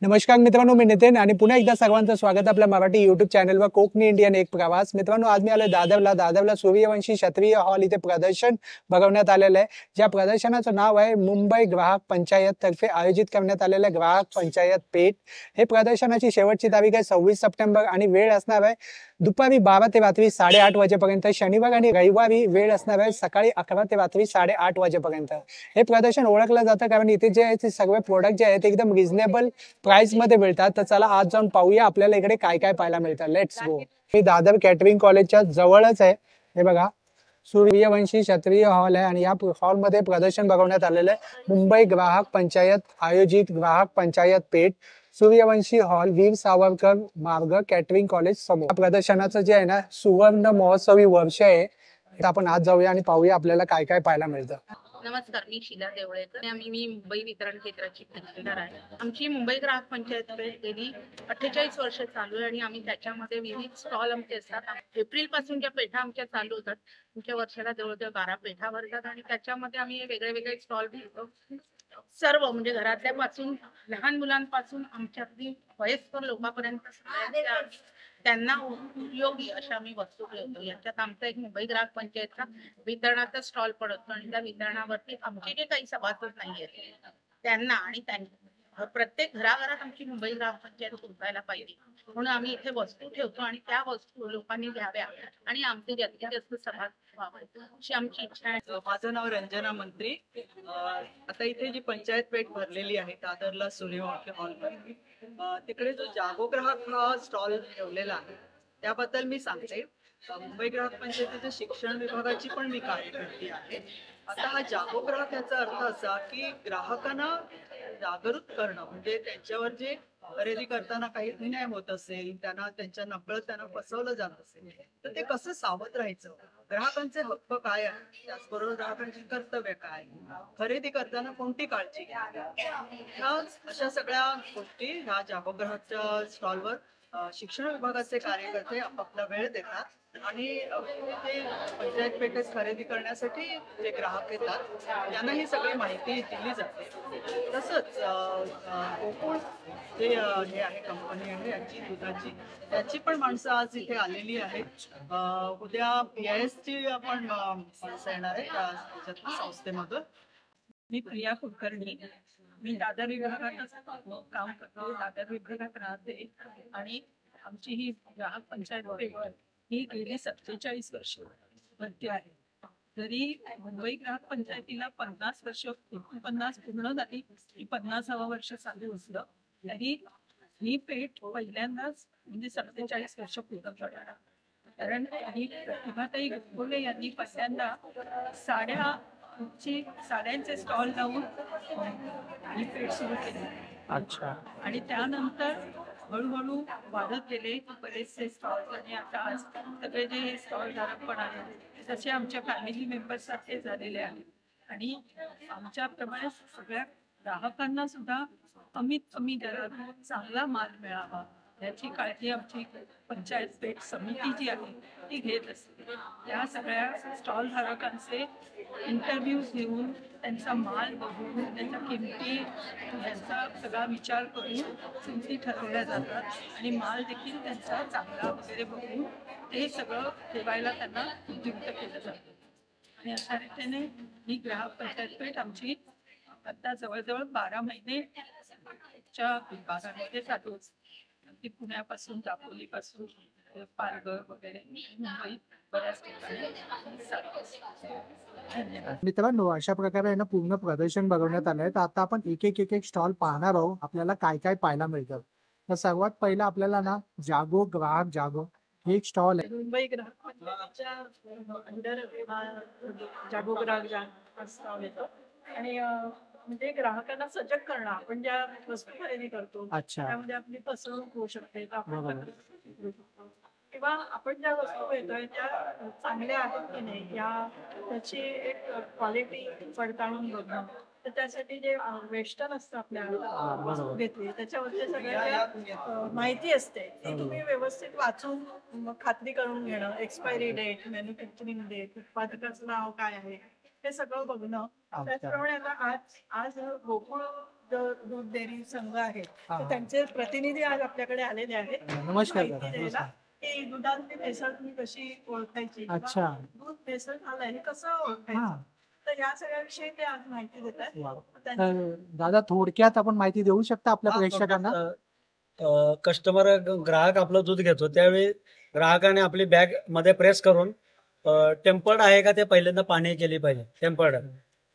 नमस्कार मित्रांनो, मी नितीन आणि पुन्हा एकदा सर्वांचं स्वागत आपल्या मराठी YouTube चॅनलवर कोकणी इंडियन एक प्रवास. मित्रांनो, आज मी आलो दादरला सूर्यवंशी क्षत्रिय हॉल इथे प्रदर्शन भरवण्यात आलेलं आहे. ज्या प्रदर्शनाचं नाव आहे मुंबई ग्राहक पंचायत तर्फे आयोजित करण्यात आलेलं ग्राहक पंचायत पेठ. हे प्रदर्शनाची शेवटची तारीख आहे 26 सप्टेंबर आणि वेळ असणार आहे दुपारी 12 ते रात्री 8:30 वाजेपर्यंत. शनिवार आणि रविवारी वेळ असणार आहे सकाळी 11 ते रात्री 8:30 वाजेपर्यंत. हे प्रदर्शन ओळखलं जातं कारण इथे जे आहे ते सगळे प्रोडक्ट जे आहेत एकदम रिझनेबल प्राइस मध्ये मिळतात. तर चला आज जाऊन पाहूया आपल्याला इकडे काय काय पाहायला मिळतं. Let's go. हे दादर कॅटरिंग कॉलेजच्या जवळच आहे. हे बघा, सूर्यवंशी क्षत्रिय हॉल आहे आणि या हॉलमध्ये प्रदर्शन भरवण्यात आलेलं आहे मुंबई ग्राहक पंचायत आयोजित ग्राहक पंचायत पेठ, सूर्यवंशी हॉल, वीर सावरकर मार्ग, कॅटरिंग कॉलेज समोर. प्रदर्शनाचं जे आहे ना सुवर्ण महोत्सवी वर्ष आहे. तर आपण आज जाऊया आणि पाहूया आपल्याला काय काय पाहायला मिळतं. नमस्कार, मी शीला देवळेकर. मी मुंबई वितरण क्षेत्राची ठेकेदार आहे. आमची मुंबई ग्राहक पंचायत पेठ गेली 48 वर्ष चालू आहे आणि आम्ही त्याच्यामध्ये विविध स्टॉल आमचे असतात. एप्रिल पासून ज्या पेठा आमच्या चालू होतात, तुमच्या वर्षाला जवळजवळ 12 पेठा भरतात आणि त्याच्यामध्ये आम्ही वेगळे वेगळे स्टॉल घेतो. सर्व म्हणजे घरातल्या पासून लहान मुलांपासून आमच्या अगदी वयस्कर लोकांपर्यंत त्यांना उपयोगी अशा आम्ही वस्तू ठेवतो. याच्यात आमचा एक मुंबई ग्राहक पंचायतचा वितरणाचा स्टॉल पडतो आणि त्या वितरणावरती आमचे जे काही सभासद नाहीये त्यांना आणि प्रत्येक घराघरात आमची मुंबई ग्राहक पंचायत पोहोचायला पाहिजे म्हणून आम्ही इथे वस्तू ठेवतो आणि त्या वस्तू लोकांनी घ्याव्या आणि आमचे जास्तीत जास्त सभासद व्हावे अशी आमची इच्छा आहे. माझं नाव रंजना मंत्री. आता इथे जी पंचायत पेठ भरलेली आहे दादरला सूर्यवंशी हॉलमध्ये, तिकडे जो जागो ग्राहक हा स्टॉल ठेवलेला आहे त्याबद्दल मी सांगते. मुंबई ग्राहक पंचायतीच्या शिक्षण विभागाची पण मी कार्यकर्ती आहे. आता हा जागो ग्राहक याचा अर्थ असा की ग्राहकांना जागृत करणं, म्हणजे त्यांच्यावर जे खरेदी करताना काही अन्याय होत असेल, त्यांना त्यांच्या नकळत त्यांना फसवलं जात असेल तर ते कसं सावध राहायचं, ग्राहकांचे हक्क काय आहे, त्याचबरोबर ग्राहकांची कर्तव्य काय, खरेदी करताना कोणती काळजी ह्या अशा सगळ्या गोष्टी ह्या जागो ग्राहकच्या स्टॉलवर शिक्षण विभागाचे कार्यकर्ते आपापला वेळ देतात आणि ते पंचायत पेठेत खरेदी करण्यासाठी जे ग्राहक येतात त्यांना ही सगळी माहिती दिली जाते. तसंच गोकुळ जे हे आहे कंपनी आहे यांची दुधाची, त्याची पण माणसं आज इथे आलेली आहेत. उद्या PIS ची आपण माणसं येणार आहे त्या संस्थेमधून. मी प्रिया कुलकर्णी. मी दादर विभागातच काम करतो, दादर विभागात राहते आणि आमची ही ग्राहक पंचायत पेठ ही गेली 47 वर्ष भरती आहे. जरी मुंबई ग्राहक पंचायतीला 50 वर्ष 49 पूर्ण झाली, 50वं वर्ष चालू असलं तरी ही पेठ पहिल्यांदाच म्हणजे 47 वर्ष पूर्ण करणार. कारण ही प्रतिभाताई गोखले यांनी पहिल्यांदा साड्यांचे स्टॉल लावून ही पेठ सुरू केली. अच्छा. आणि त्यानंतर हळूहळू वाढत गेले बरेचसे स्टॉल आणि आता आज सगळे जे स्टॉल धारक पण आहेत तसे आमच्या फॅमिली मेंबर्स सारखे झालेले आहेत आणि आमच्याप्रमाणे सगळ्या ग्राहकांना सुद्धा कमीत कमी दरात चांगला माल मिळावा याची काळजी आमची पंचायत पेठ समिती जी आहे ती घेत असते. या सगळ्या स्टॉल धारकांचे इंटरव्ह्यूज घेऊन त्यांचा माल बघून त्यांच्या किमती यांचा सगळा विचार करून किमती ठरवल्या जातात आणि माल देखील त्यांचा चांगला वगैरे बघून ते सगळं ठेवायला त्यांना उद्युक्त केलं जातं. आणि अशा रीतीने ही ग्राहक पंचायत पेठ आमची आता जवळजवळ 12 महिने विभागामध्ये चालू असते. ती पुण्यापासून दापोलीपासून पालघर वगैरे मुंबईत बऱ्याच ठिकाणी चालू असते. मित्रांनो, अशा प्रकारे ना पूर्ण प्रदर्शन भरवण्यात आलंय. तर आता आपण एक एक स्टॉल पाहणार आहोत. आपल्याला काय काय पाहायला मिळतं. तर सर्वात पहिला आपल्याला ना जागो ग्राहक जागो हे एक स्टॉल आहे. मुंबई ग्राहक पंचायतीच्या अंडर जागो ग्राहक स्टॉल येतो आणि म्हणजे ग्राहकांना सजग करणं. आपण ज्या वस्तू खरेदी करतो त्यामध्ये आपली फसवणूक होऊ शकते किंवा आपण ज्या वस्तू घेतोय त्या चांगल्या आहेत की नाही त्याची एक क्वालिटी पडताळून बघणं. तर त्यासाठी जे वेस्टर्न असतं आपल्या वस्तू घेतली त्याच्यावरती सगळ्या माहिती असते ती तुम्ही व्यवस्थित वाचून खात्री करून घेणं. एक्सपायरी डेट, मॅन्युफॅक्चरिंग डेट, उत्पादकाचं नाव काय आहे हे सगळं बघणं. त्याचप्रमाणे आता आज गोकुळ दूध डेअरी संघ आहे हा. तर त्यांचे प्रतिनिधी आज आपल्याकडे आलेले आहेत नमस्कार माहिती दादा, द्यायला नमस्कार. की दुधातली भेसळ तुम्ही कशी ओळखायची किंवा अच्छा. दूध भेसळ झालंय हे कसं हा. ओळखायचं तर या सगळ्याविषयी ते आज माहिती देत आहेत वा. त्यांची तर दादा थोडक्यात आपण माहिती देऊ शकता आपल्या प्रेक्षकांना? कस्टमर ग्राहक आपलं दूध घेतो त्यावेळी ग्राहकाने आपली बॅग मध्ये प्रेस करून टेम्पर्ड आहे का ते पहिल्यांदा पाणी केली पाहिजे. टेम्पर्ड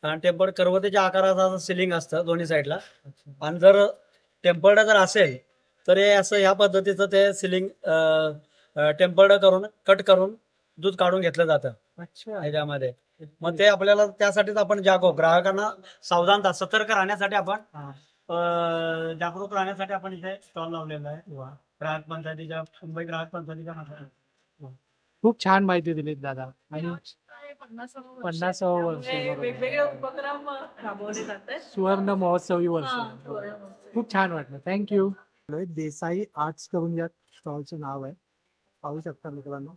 आणि टेम्पर्ड करवतेच्या आकाराचा सिलिंग असतं दोन्ही साईडला. आणि जर टेम्पर्ड जर असेल तर हे असं ह्या पद्धतीचं ते सिलिंग टेम्पर्ड करून कट करून दूध काढून घेतलं जातं अच्छा. ह्याच्यामध्ये. मग ते आपल्याला त्यासाठीच आपण जागो ग्राहकांना सावधानता सतर्क राहण्यासाठी आपण हा. जागरूक राहण्यासाठी आपण इथे स्टॉल लावलेला आहे. वा. ग्राहक पंचायतीच्या मुंबई ग्राहक पंचायतीच्या माध्यमातून. खूप छान माहिती दिलीत दादा. आणि 50वे 50वे वर्ष, त्यामुळे बरोबर. वेगवेगळे उपक्रम राबवले जात आहेत सुवर्ण महोत्सवी वर्ष. खूप छान वाटलं, थँक्यू. देसाई आर्ट्स करून या स्टॉलचं नाव आहे. पाहू शकता मित्रांनो,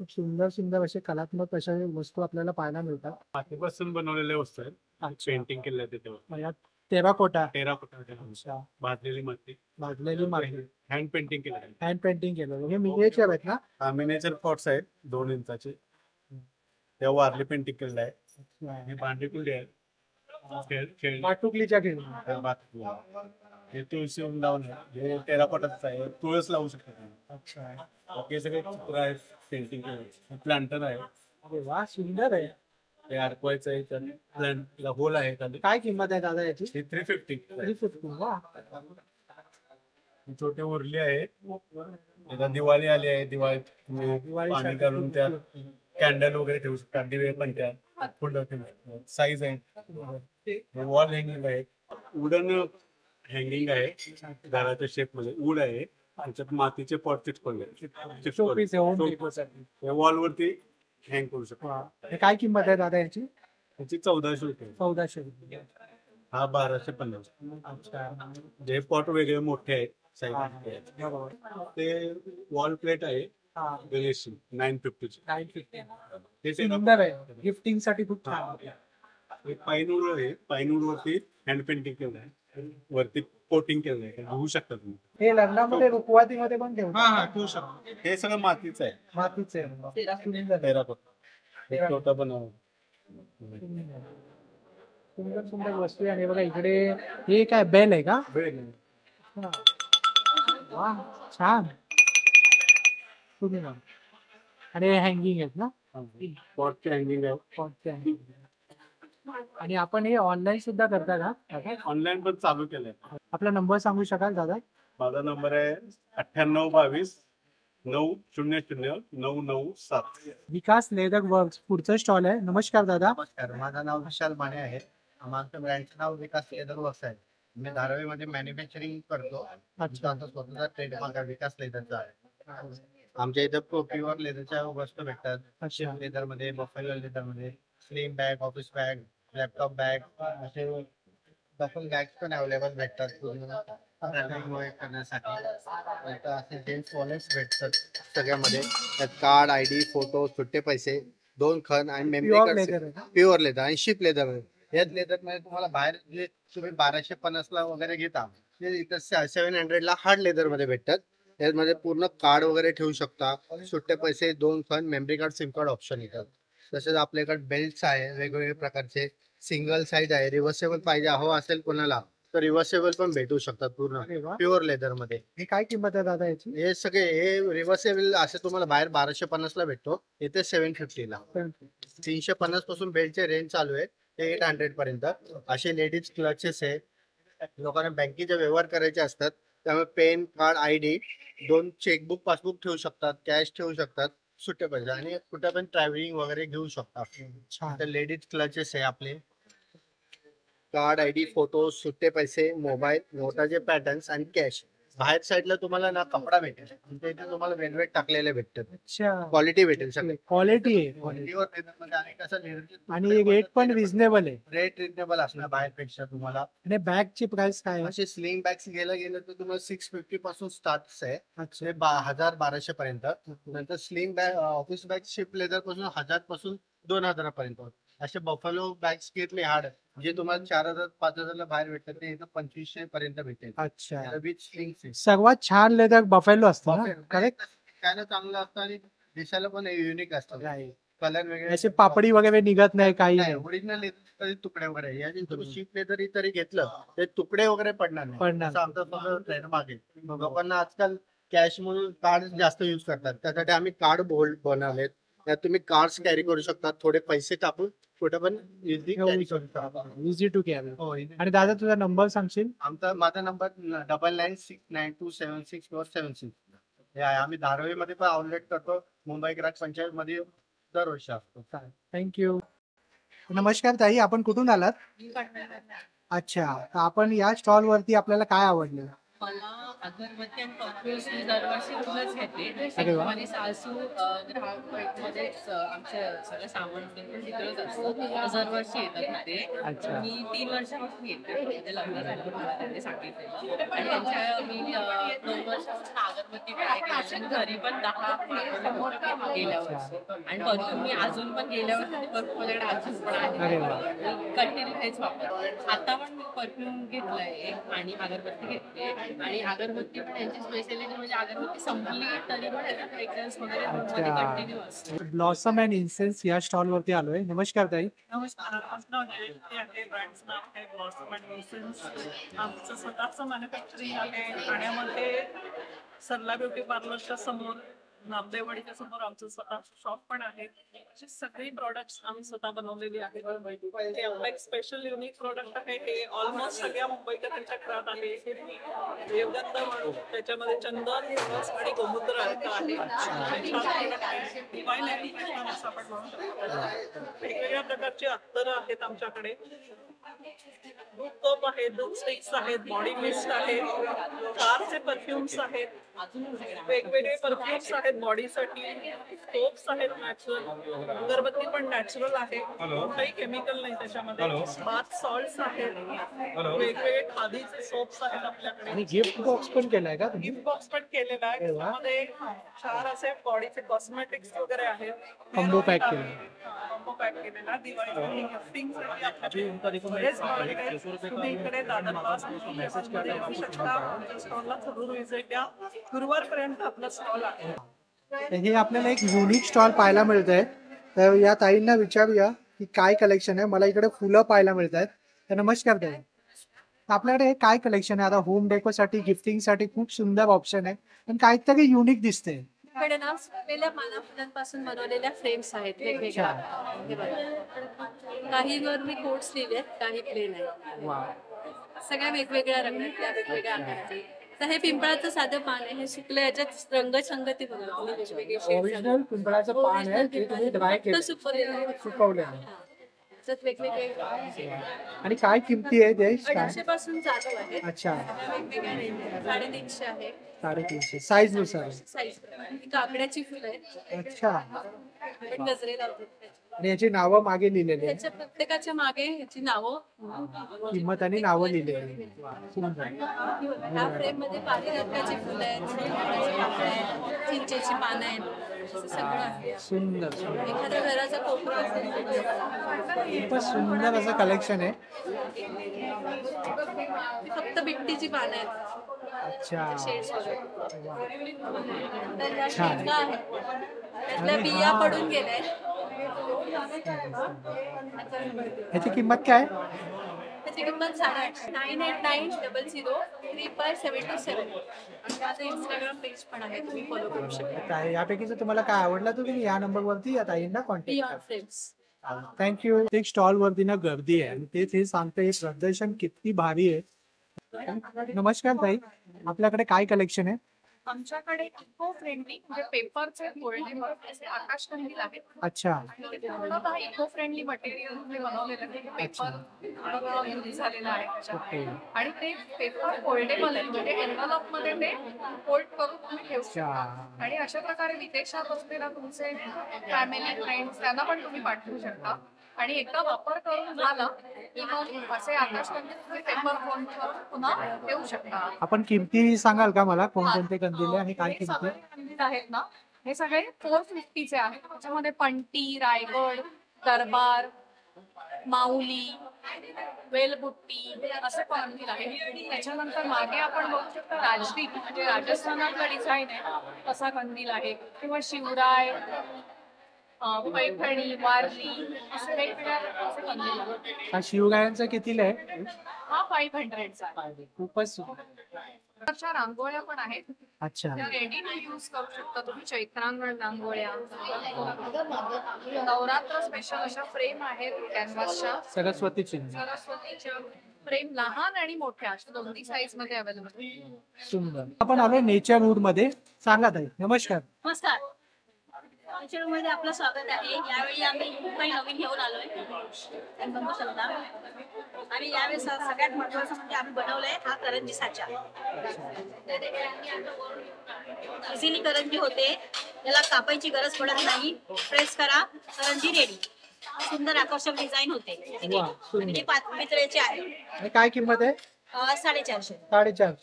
खूप सुंदर सुंदर असे कलात्मक अशा वस्तू आपल्याला पाहायला मिळतात. मातीपासून बनवलेल्या वस्तू आहेत. अच्छा. पेंटिंग केलं त्याच्यावर यात टेराकोटा, टेराकोटा अच्छा, भाजलेली माती भाजलेली माती, हँड पेंटिंग केलं आहे. हँड पेंटिंग केलं. हे मिनिएचर आहेत ना? मिनिएचर पॉट्स आहेत 2 इंचाचे. त्या वारली पेंटिंग केलेलं आहे. हे भांडी कुंडी आहे. माटुकलीच्या खेळ. हे तुळशी लावून आहे. हे टेराकोटाचं आहे. तुळस लावू शकता तुम्ही. अच्छा. बाकी हे सगळे चित्र आहेत पेंटिंग केलं. प्लांटर आहे. अरे वा, सुंदर आहे. हे अडकवायचं आहे. त्यात प्लांटला होल आहे. खाली. काय किंमत आहे दादा याची? हे 350. 350. वा. ही छोटे उरली आहे. आता दिवाळी आली आहे. दिवाळीत तुम्ही दिवाळीसाठी पाणी घालून त्या कॅन्डल वगैरे ठेवू शकता. दिवे पण त्या फुलं ठेवू. साईज आहे. वॉल हँगिंग आहे. वुडन हँगिंग आहे. घराच्या शेप मध्ये वूड आहे. त्याच्यात मातीचे पॉट चिटकवले. शोपीस आहे, होम डेकोरसाठी. वॉल वरती हँग करू शकतो. वा. हे काय किंमत आहे दादा याची? त्याची 1400 रुपये. 1400 रुपये. हा 1250. अच्छा. जे पॉट वेगळे मोठे आहेत हा, साईज. बरोबर. ते वॉल प्लेट आहे. हा. गणेश 950 ची. 950. हे सुंदर आहे, गिफ्टिंग साठी खूप छान आहे. एक पाईनवूड आहे. पाईनवूड वरती हँड पेंटिंग केलं आहे. वरती कोटिंग केलं आहे. होऊ शकता तुम्ही. हे लग्नामध्ये रुखवातीमध्ये पण ठेवतात. ठेवू शकता. हे सगळं मातीचं आहे. मातीचे आहे. सुंदर आहे. टेराकोटा. हे छोटा बनव. सुंदर सुंदर वस्तू आहे. आणि बघा इकडे हे काय बेल आहे का? हा. वा, छान. सुंदर. आणि हे हँगिंग आहेत ना? पॉटचे हँगिंग आहे. पॉटचे hanging. आणि आपण हे ऑनलाईन सुद्धा करता का? ऑनलाईन पण चालू केलंय. आपला नंबर सांगू शकाल दादा? माझा नंबर आहे 9822 900 997. विकास लेदर वर्क्स पुढचं स्टॉल आहे. नमस्कार दादा. नमस्कार, माझं नाव विशाल माने आहे. आमच्या ब्रँडचं नाव विकास लेदर वर्क्स आहे. मी धारावीमध्ये मॅन्युफॅक्चरिंग करतो. अच्छा. आमचा स्वतःचा ट्रेडमार्क आहे विकास लेदरचा आहे. आमच्या इथं प्युअर लेदरच्या वस्तू भेटतात. अच्छा. लेदर मध्ये, बफेलो लेदर मध्ये, slim bag, office bag, laptop bag, असे डफल बॅग्स पण अवेलेबल भेटतात ट्रॅव्हलिंग वगैरे करण्यासाठी. नंतर असे जेंट्स वॉलेट्स भेटतात सगळ्यामध्ये. त्यात कार्ड, आयडी, फोटो, सुट्टे पैसे, 2 खण आणि मेमरी प्युअर कार्ड. लेदर आहे का? प्युअर लेदर आणि शिप लेदर मध्ये. याच लेदर मध्ये तुम्हाला बाहेर जे तुम्ही 1250 ला वगैरे घेता ते इथं 700 ला हार्ड लेदर मध्ये भेटतात. त्यामध्ये पूर्ण कार्ड वगैरे ठेवू शकता. सुट्टे पैसे, 2 खण, memory card, SIM card option येतात. तसेच आपल्याकडे बेल्ट्स आहे वेगवेगळे प्रकारचे. सिंगल साईज आहे. रिव्हर्सेबल पाहिजे हवं असेल कोणाला तर रिव्हर्सेबल पण भेटू शकतात पूर्ण अरे वा. प्युअर लेदर मध्ये. हे काय किंमत आहे दादा याची? हे सगळे हे रिव्हर्सेबल असे तुम्हाला बाहेर 1250 ला भेटतो. इथे 750 ला. 350 पासून बेल्टचे रेंज चालू आहे ते 800 पर्यंत. असे लेडीज क्लचेस आहे. लोकांना बँकेचे व्यवहार करायचे असतात त्यामुळे pen, card, ID, 2 chequebook, passbook ठेवू शकतात. कॅश ठेवू शकतात. सुट्टे पैसे आणि कुठे पण ट्रॅव्हलिंग वगैरे घेऊ शकता. छान. तर लेडीज क्लचेस आहे आपले. कार्ड, आयडी, फोटो, सुट्टे पैसे, मोबाईल, नोटाचे पॅटर्न्स आणि कॅश. बाहेर साईडला तुम्हाला ना कपडा भेटेल. आमच्या इथे तुम्हाला वेलवेट टाकलेले भेटतात. अच्छा. क्वालिटी भेटेल सगळे. क्वालिटी आहे. क्वालिटीवर लेदरमध्ये आणि कसं लेदरचे आणि रेट पण रिझनेबल आहे. रेट रिजनेबल असणार बाहेरपेक्षा तुम्हाला. आणि बॅगची प्राइस काय आहे? असे स्लिंग बॅग्स घ्यायला गेलं तर तुम्हाला 650 पासून स्टार्ट आहे. अच्छा. ते 1000-1200 पर्यंत. नंतर sling bag, office bag ship leather पासून 1000 पासून 2000 पर्यंत. असे बफलो बॅग्स घेतले हार्ड जे तुम्हाला 4,000-5,000 ला बाहेर भेटतात ते इथं 2500 पर्यंत भेटेल. अच्छा, विथ स्ट्रिंग्स आहे. सर्वात छान लेदर बफेलो असतं ना, करेक्ट? दिसायला चांगलं असतं आणि दिसायला पण युनिक असतं. कलर वगैरे असे पापडी वगैरे निघत नाही, काही नाही. नाही. ओरिजिनल तुकडे वगैरे याची तुम्ही शीप लेदर तरी घेतलं ते तुकडे वगैरे पडणार नाही. पडणार असं आमचा स्वतः ट्रेंड मागे. लोकांना आजकाल कॅश म्हणून कार्ड जास्त युज करतात, त्यासाठी आम्ही कार्ड बोल्ड बनवलेत. त्यात तुम्ही कार्ड्स कॅरी करू शकता, थोडे पैसे टाकून कुठे पण इझी कॅरी करू शकता. Easy to carry. हो. आणि दादा तुझा नंबर सांगशील? माझा नंबर 9969297476 हे आहे. आम्ही धारावीमध्ये पण आउटलेट करतो, मुंबई ग्राहक पंचायत मध्ये दरवर्षी असतो. थँक्यू. नमस्कार ताई, आपण कुठून आलात? अच्छा, तर आपण या स्टॉल वरती आपल्याला काय आवडलं? मला अगरबत्ती आणि परफ्यूम्स मी दरवर्षी इथूनच घेते. अरे वा. आणि सासू ग्राहकमध्येच आमचं सगळं सामान तिकडंच असतं. दरवर्षी येतात ते. अच्छा. मी 3 वर्षापासून येते. म्हणजे लग्न झालं मला त्यांनी सांगितलं. आणि त्यांच्या मी 2 वर्षापासून अगरबत्ती ट्राय केली आणि घरी पण 10 गेल्या वर्षी. आणि परफ्यूम मी अजून पण गेल्या वर्षी परफ्यूम माझ्याकडे अजून पण अरे वा. आहे. कंटिन्यू हेच वापरते. आता पण मी परफ्यूम घेतलाय एक आणि अगरबत्ती घेतली. आणि अगरबत्ती पण यांची स्पेशालिटी म्हणजे अगरबत्ती संपली तरी पण त्याचा फ्रेग्रन्स वगैरे मध्ये कंटिन्यू असतो. ब्लॉसम अँड इन्सेन्स या स्टॉल वरती आलोय. नमस्कार ताई. नमस्कार. माझं नाव जयंती आहे. ब्रँडचं नाव आहे ब्लॉसम अँड इसेन्स. आमचं स्वतःचं मॅन्युफॅक्चरिंग आहे ठाण्यामध्ये. सरला ब्युटी पार्लरच्या समोर, नामदेववाडीच्या समोर आमचं स्वतःचं शॉप पण आहे. अशी सगळी प्रॉडक्ट्स आम्ही स्वतः बनवलेली आहेत. हे आपलं एक स्पेशल युनिक प्रॉडक्ट आहे. हे ऑलमोस्ट सगळ्या मुंबईकरांच्या घरात आहे. हे देवदत्त म्हणून त्याच्यामध्ये चंदन, तुळस आणि गोमूत्र अर्क आहे. छान product आहे. Divine Animation असं आपण म्हणू शकतो. वेगवेगळ्या प्रकारची अत्तरं आहेत आमच्याकडे. दूध कप आहे, दूध स्टिक्स आहेत, बॉडी मिस्ट आहे, कारचे परफ्युम्स आहेत, वेगवेगळे परफ्युम्स आहेत बॉडीसाठी, सोप्स आहेत नॅचरल, अगरबत्ती पण नॅचरल आहे, कोणताही केमिकल नाही त्याच्यामध्ये, बाथ सॉल्ट्स आहेत, वेगवेगळे खादीचे सोप्स आहेत आपल्याकडे. आणि गिफ्ट बॉक्स पण केलाय का तुम्ही? गिफ्ट बॉक्स पण केलेला आहे. त्याच्यामध्ये 4 असे बॉडीचे कॉस्मेटिक्स वगैरे आहेत. कॉम्बो पॅक केलं. कॉम्बो पॅक केलेला दिवाळी गिफ्टिंगसाठी आपल्याकडे बरेच product आहेत. तुम्ही इकडे दादरला मध्ये येऊ शकता. आमच्या स्टॉलला जरूर व्हिजिट द्या. गुरुवारपर्यंत आपला स्टॉल आहे. तर हे आपल्याला एक युनिक स्टॉल पाहायला मिळत आहे. तर या ताईंना विचारूया की काय कलेक्शन आहे. मला इकडे फुलं पाहायला मिळत आहेत. तर नमस्कार ताई, आपल्याकडे हे काय कलेक्शन आहे? आता होम डेकोसाठी, गिफ्टिंगसाठी खूप सुंदर ऑप्शन आहे, पण काहीतरी युनिक दिसते. कडे ना सुकलेल्या पानाफुलांपासून बनवलेल्या फ्रेम्स आहेत वेगवेगळ्या. हे बघा, काहीवर मी कोट्स लिहिलेत, काही प्लेन आहे. सगळ्या वेगवेगळ्या रंगातल्या, वेगवेगळ्या आकाराचे. तर हे पिंपळाचं साधं पान आहे. हे सुकलं, याच्यात रंगसंगती बघा, वेगवेगळे shades ओरिजिनल आहेत. पिंपळाचं पान आहे, ते तुम्ही ड्राय फक्त केलं, सुकवलेलं आहे. त्याच्यात वेगवेगळे आणि काय किमती आहे ते? 250 पासून चालू आहे. अच्छा, वेगवेगळ्या रेंज आहे. 350 आहे 350 साईज नुसार. साईज. ही काकड्याची फुलं आहेत. अच्छा, आपण गजरे लावतो. आणि याची नावं मागे लिहिलेली आहे, त्याच्या प्रत्येकाच्या मागे ह्याची नावं, किंमत आणि नावं लिहिलेली आहे. सुंदर. ह्या फ्रेम मध्ये पारिजातकाची फुलं आहेत, सीताफळाची पाकळ्या आहेत, चिंचेची पानं आहेत, असं सगळं आहे. सुंदर सुंदर, एखाद्या घराचा कोपरा असेल खूपच सुंदर असं कलेक्शन आहे. फक्त बिट्टीची पानं आहेत. अच्छा, शेड्स वगैरे. तर या छान. शेंगा आहेत, त्यातल्या बिया पडून गेल्या आहेत. ह्याची किंमत काय? त्याची किंमत 850. 9890035727. आणि माझं इंस्टाग्राम पेज पण आहे, तुम्ही फॉलो करू शकता. काय यापैकी जर तुम्हाला काय आवडलं तर तुम्ही या नंबर वरती या ताईंना कॉन्टॅक्ट बियॉन्ड करा. फ्रेम्स. थँक्यू. एक स्टॉल वरती ना गर्दी आहे आणि तेच हे सांगते, हे प्रदर्शन किती भारी आहे. नमस्कार ताई, आपल्याकडे काय कलेक्शन आहे? आमच्याकडे इको फ्रेंडली म्हणजे पेपरचे फोल्डेबल असे आकाश कंदील आहेत. अच्छा, आणि ते पूर्णतः इको फ्रेंडली मटेरियल बनवलेलं आहे. पेपर यूज झालेला आहे त्याच्यामध्ये. ओके. आणि ते पेपर फोल्डेबल आहे, म्हणजे एन्व्हलप मध्ये ते फोल्ड करून तुम्ही ठेवू शकता. अच्छा, आणि अशा प्रकारे विदेशात असलेला तुमचे फॅमिली फ्रेंड्स त्यांना पण तुम्ही पाठवू शकता. आणि एकदा वापर करून झाला की मग असे आकाश कंदील तुम्ही पेपर फोल्ड करून पुन्हा ठेवू शकता. आपण किमती सांगाल का मला, कोणकोणते कंदील आहे आणि काय हे किमती? सगळे कंदील आहेत ना, हे सगळे 450 चे आहेत. त्याच्यामध्ये पंटी, रायगड, दरबार, माऊली, वेलबुट्टी असं कंदील आहे. त्याच्यानंतर मागे आपण बघू शकतो राजदीप म्हणजे राजस्थानातला डिझाईन आहे तसा कंदील आहे किंवा शिवराय, पैठणी, वारली असे वेगवेगळ्या प्रकारचे कंदील आहेत. हा शिवरायांचा कितीला आहे? हा 500चा आहे. खूपच सुंदर. प्रकारच्या रांगोळ्या पण आहेत. अच्छा. त्या रेडी टू यूज करू शकता तुम्ही. चैत्रांगण रांगोळ्या, नवरात्र स्पेशल अशा फ्रेम आहेत कॅनव्हासच्या. सरस्वतीची. सरस्वतीच्या फ्रेम लहान आणि मोठ्या अशा दोन्ही साईज मध्ये अवेलेबल. सुंदर. आपण आलो नेचर वूड मध्ये. सांगा ताई. नमस्कार. नमस्कार. नेचर मध्ये आपलं स्वागत आहे. यावेळी आम्ही खूप काही नवीन घेऊन आलोय. बघू शकता. आणि यावेळेस सगळ्यात महत्वाचं म्हणजे आम्ही बनवलंय हा करंजी साचा. इझिली करंजी होते. याला कापायची गरज पडत नाही. प्रेस करा, करंजी रेडी. सुंदर आकर्षक डिझाइन होते. आणि पितळेचे आहे. काय किंमत आहे? 450. 450.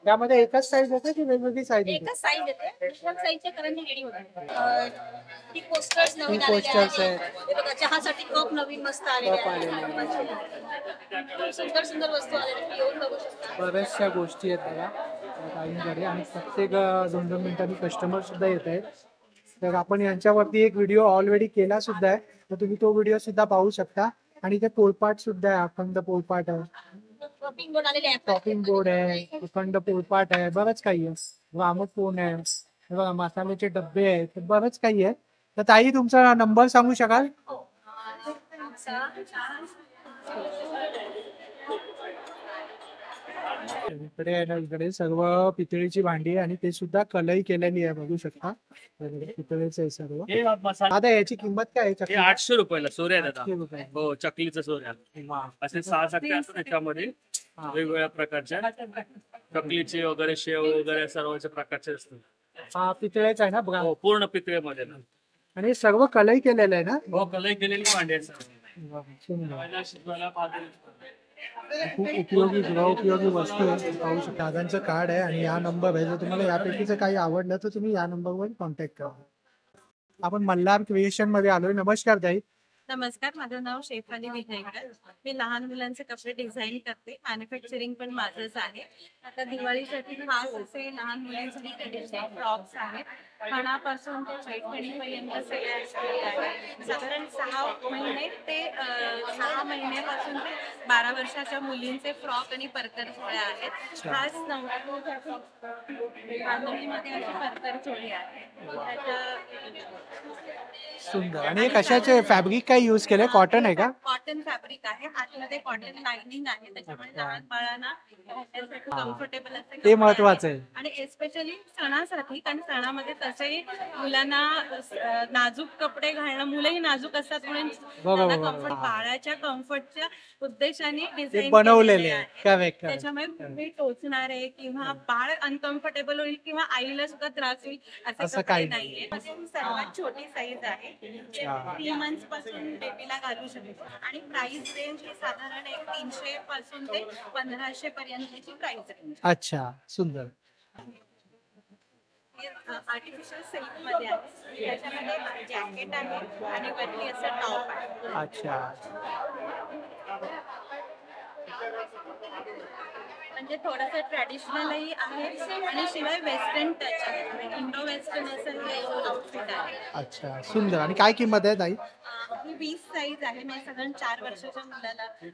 त्यामध्ये एकच साईज येते की वेगवेगळी साईज येते? एकच साईज येते. एकच साईजचे करंजी रेडी होतात. ती पोस्टर्स नवीन पोस्टर्स आलेले आहेत. आहेत. हे बघा चहासाठी कप नवीन मस्त आलेले आहेत. सुंदर सुंदर वस्तू आलेल्या आहेत. येऊन बघू शकता. बऱ्याचशा गोष्टी आहेत त्याला ताईंकडे आणि प्रत्येक 2-2 मिनिटांनी कस्टमर सुद्धा येत आहेत. तर आपण यांच्यावरती एक व्हिडिओ ऑलरेडी केला सुद्धा आहे, तर तुम्ही तो व्हिडिओ सुद्धा पाहू शकता. आणि ते पोळपाट सुद्धा आहे. अखंड पोळपाट आहे, शॉपिंग बोर्ड आलेले आहेत. टॉपिंग बोर्ड आहे, अखंड पोळपाट आहे, बरंच काही आहे. रामकोण आहे, हे बघा मसाल्याचे डब्बे आहेत, तर बरंच काही आहे. तर ताई तुमचा नंबर सांगू शकाल? इकडे आहे ना, इकडे सर्व पितळीची भांडी आहे आणि ते सुद्धा कलई केलेली आहे, बघू शकता. पितळेच आहे सर्व. आता याची किंमत काय आहे? 800 रुपयाला सोऱ्या दादा. 800 रुपये. हो, चकलीचं सोऱ्या. असे 6 चकल्या असतात त्याच्यामध्ये वेगवेगळ्या प्रकारच्या. चकलीचे वगैरे, शेव वगैरे सर्वच्या प्रकारचे असतात. हा पितळेच आहे ना? हो, पूर्ण पितळेमध्ये ना. आणि सर्व कलई केलेलं आहे ना? हो, कलई केलेली भांडी आहे सर्व. सुंदर. शिजवायला पातेलं. खूप उपयोगी गृहोपयोगी वस्तू आहे, पाहू शकता. दादांचं कार्ड आहे आणि या नंबर आहे. जर तुम्हाला यापैकीचं काही आवडलं तर तुम्ही या नंबरवर कॉन्टॅक्ट करा. आपण मल्हार क्रिएशन मध्ये आलोय. नमस्कार ताई. नमस्कार, माझं नाव शेफाली विजयकर. मी लहान मुलांचे कपडे डिझाईन करते. मॅन्युफॅक्चरिंग पण माझंच आहे. आता दिवाळीसाठी खास असे लहान मुलांसाठी ट्रेडिशनल फ्रॉक्स आहेत. खणापासून ते पैठणीपर्यंत सगळे आहेत. साधारण 6 महिने ते 6 महिन्यापासून ते 12 वर्षाच्या मुलींचे फ्रॉक आणि परकर चोळ्या आहेत. खास नवरात्रीसाठी बांधणीमध्ये अशी परकर चोळी आहे. सुंदर. आणि कशाचे फॅब्रिक काय यूज केलंय? कॉटन आहे का? कॉटन फॅब्रिक आहे. आतमध्ये कॉटन लाइनिंग आहे. त्याच्यामुळे लहान बाळांना कम्फर्टेबल असते. ते महत्वाचं आहे. आणि एस्पेशली सणासाठी, कारण सणामध्ये तसेही मुलांना नाजूक कपडे घालणं, मुलंही नाजूक असतात म्हणून त्यांना कम्फर्ट, बाळाच्या कम्फर्टच्या उद्देशाने डिझाईन बनवलेले आहे. करेक्ट. त्याच्यामुळे तुम्ही टोचणारे किंवा बाळ अनकम्फर्टेबल होईल किंवा आईला सुद्धा त्रास होईल असे कपडे नाहीये. सर्वात छोटी साईज आहे. 3 मंथ्स पासून बेबीला घालू शकतो. आणि प्राइस रेंज ही साधारण 300 पासून ते 1500 पर्यंतची प्राइस रेंज. अच्छा, सुंदर. आर्टिफिशियल सिल्क मध्ये आहे. त्याच्यामध्ये जॅकेट आहे आणि वरती असं टॉप आहे. अच्छा. म्हणजे थोडंसं ट्रॅडिशनलही आहे आणि शिवाय वेस्टर्न टच आहे. इंडो वेस्टर्न असं आउटफिट आहे. अच्छा, सुंदर. आणि काय किंमत आहे ताई? ही 20 साईज आहे. मी साधारण 4 वर्षाच्या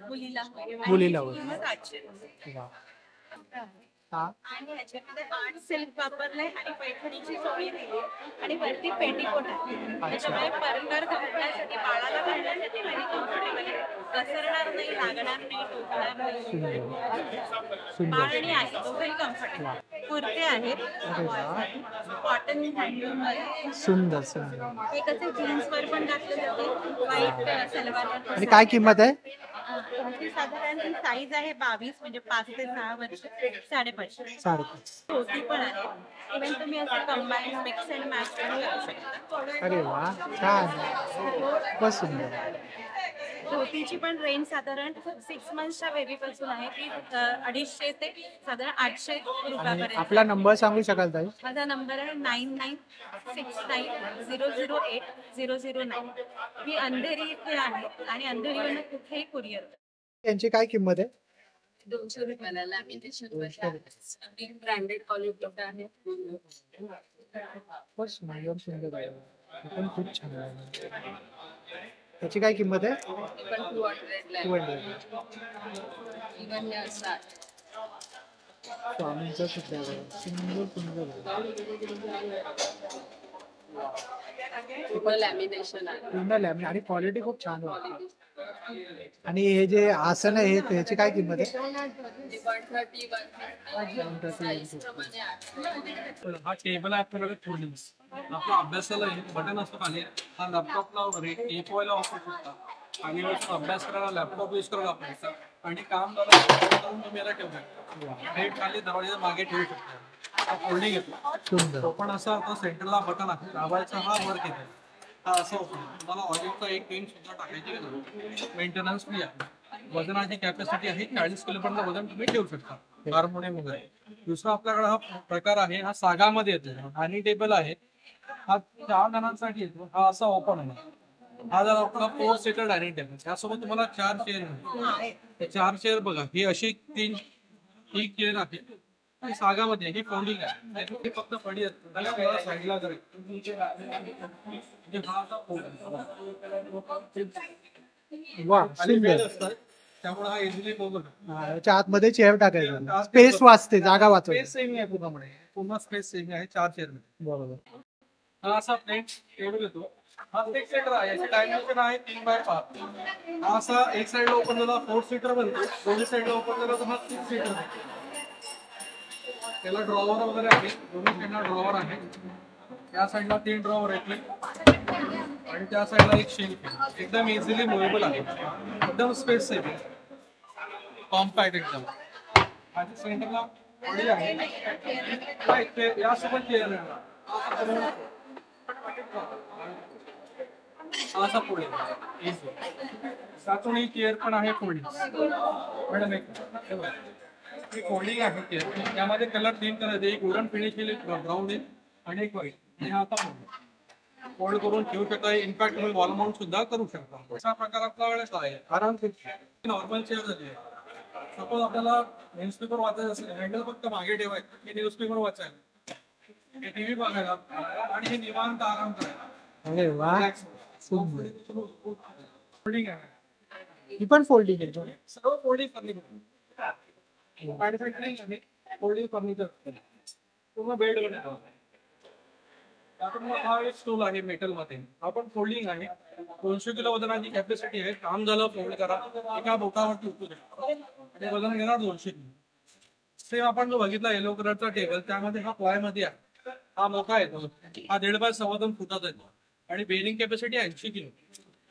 मुलीला किंमत 800. आणि ह्याच्यामध्ये आर्ट सिल्क वापरलंय आणि पैठणीची चोळी दिली आणि वरती पेटीकोट आहे. त्याच्यामुळे परकर घालण्यासाठी, बाळाला घालण्यासाठी वेरी कम्फर्टेबल आहे. घसरणार नाही, लागणार नाही, टोचणार नाही. बाळ आणि आई दोघंही कम्फर्टेबल. कुर्ते आहेत कॉटन हँडलूम मध्ये. सुंदर सुंदर. हे कसे जीन्सवर पण घातले जाते. व्हाईट सलवार. आणि काय किंमत आहे? साधारण साईज आहे 22, म्हणजे 5 ते 6 वर्ष, 550. 550. धोती पण आहे. इव्हन तुम्ही असं कंबाईन मिक्स अँड मॅच करू शकता. अरे वा, छान. खूपच सुंदर. धोतीची पण रेंज साधारण 6 मंथच्या बेबीपासून आहे ती 250 ते साधारण 800 आणि रुपयापर्यंत. आपला नंबर सांगू शकाल ताई? माझा नंबर आहे 9969008009. मी अंधेरी इथे आहे आणि अंधेरीवरून कुठेही कुरिअर. यांची काय किंमत आहे? 200 रुपयाला लॅमिनेशन मध्ये ब्रँडेड क्वालिटी आहे. बस सुंदर सुंदर आहे, हे पण खूप छान आहे. त्याची काय किंमत आहे? पण 200 200. इव्हन हे असतात. स्वामींचं सुद्धा आहे, सुंदर सुंदर आहे. पूर्ण लॅमिनेशन आहे. पूर्ण लॅमिनेट आणि क्वालिटी खूप छान आहे. आणि हे जे आसन आहे त्याची काय किंमत आहे? 130 साईज प्रमाणे आहे. हा टेबल आहे आपल्याकडे थोडीच आपला अभ्यासाला बटन असतो खाली. हा लॅपटॉपला वगैरे टेपवायला वापरू शकता आणि अभ्यास करायला लॅपटॉप यूज करायला वापरायचा आणि काम करून तुम्ही याला ठेवू शकता. हे खाली दरवाजाच्या मागे ठेवू शकता. हा फोल्डिंग येतो, तो पण असा आता सेंटरला बटन आहे दाबायचा, हा वर्क येतो. हा असं होतो. तुम्हाला ऑलिव्हचा एक पेन सुद्धा टाकायची गरज, मेंटेनन्स फ्री आहे. वजनाची कॅपॅसिटी आहे 40 किलोपर्यंत वजन तुम्ही ठेवू शकता हार्मोनियम वगैरे. दुसरा आपल्याकडे हा प्रकार आहे, हा सागामध्ये येतो आणि टेबल आहे. हा 4 जणांसाठी येतो. हा असा ओपन आहे. हा जर आपला 4 सीटर डायनिंग टेबल, त्यासोबत तुम्हाला 4 चेअर मिळतात. 4 चेअर बघा, ही अशी 3 एक चेअर आहे सागामध्ये. ही फोल्डिंग आहे, हे फक्त पडी असते साईडला त्यामुळे हा इझिली याच्या आतमध्ये चेअर टाकायचा, स्पेस वाचते, जागा वाचते. स्पेस सेव्हिंग आहे पूर्णपणे, पूर्ण स्पेस सेव्हिंग आहे 4 चेअर मध्ये. बरोबर. हा असा प्लेट टेबल येतो. हा 6 सीटर आहे, याची डायमेन्शन आहे 3x5. हा असा एक साइडला ओपन झाला 4 सीटर बनतो, दोन्ही साइडला ओपन झाला तर हा 6 सीटर आहे. त्याला ड्रॉवर वगैरे आहे, दोन्ही साईडला ड्रॉवर आहे. त्या साईडला 3 ड्रॉवर आहेत आणि त्या साईडला एक शेल्फ आहे. एकदम इझिली मुव्हेबल आहे, एकदम स्पेस सेफ आहे, कॉम्पॅक्ट एकदम. आणि सेंटरला बॉडी आहे, यासोबत चेअर आहे. असा पुढे त्यातून ही चेअर पण आहे पुढे. मॅडम एक फोल्डिंग आहे चेअर, त्यामध्ये कलर 3 कलर आहे, एक वुडन फिनिश केले ब्राऊन आहे आणि एक व्हाईट. आणि हा आता फोल्ड करून ठेवू शकता. इनफॅक्ट तुम्ही वॉल माउंट सुद्धा करू शकता. अशा प्रकार आपल्याकडे आहे. आराम नॉर्मल चेअर झाली आहे. सपोज आपल्याला न्यूजपेपर वाचायचं असेल, हँडल फक्त मागे ठेवायचं, हे न्यूजपेपर वाचायला, हे टीव्ही बघायला आणि हे निवांत आराम करायला. अरे वा, फोल्डिंग आहे, ही पण फोल्डिंग आहे. सर्व फोल्डिंग फर्निचर मॅन्युफॅक्चरिंग आहे. फोल्डिंग फर्निचर पूर्ण बेड बनवतो. त्यातून हा एक स्टूल आहे मेटल मध्ये, हा पण फोल्डिंग आहे. 200 किलो वजनाची कॅपॅसिटी आहे. काम झालं फोल्ड करा, एका बोटावरती उचलू शकतो आणि वजन घेणार 200 किलो. सेम आपण जो बघितला येलो कलरचा टेबल, त्यामध्ये हा प्लाय मध्ये आहे. हा मोठा येतो, हा 1.5 बाय 2.25 फुटाचा येतो आणि बेरिंग कॅपॅसिटी 80 किलो.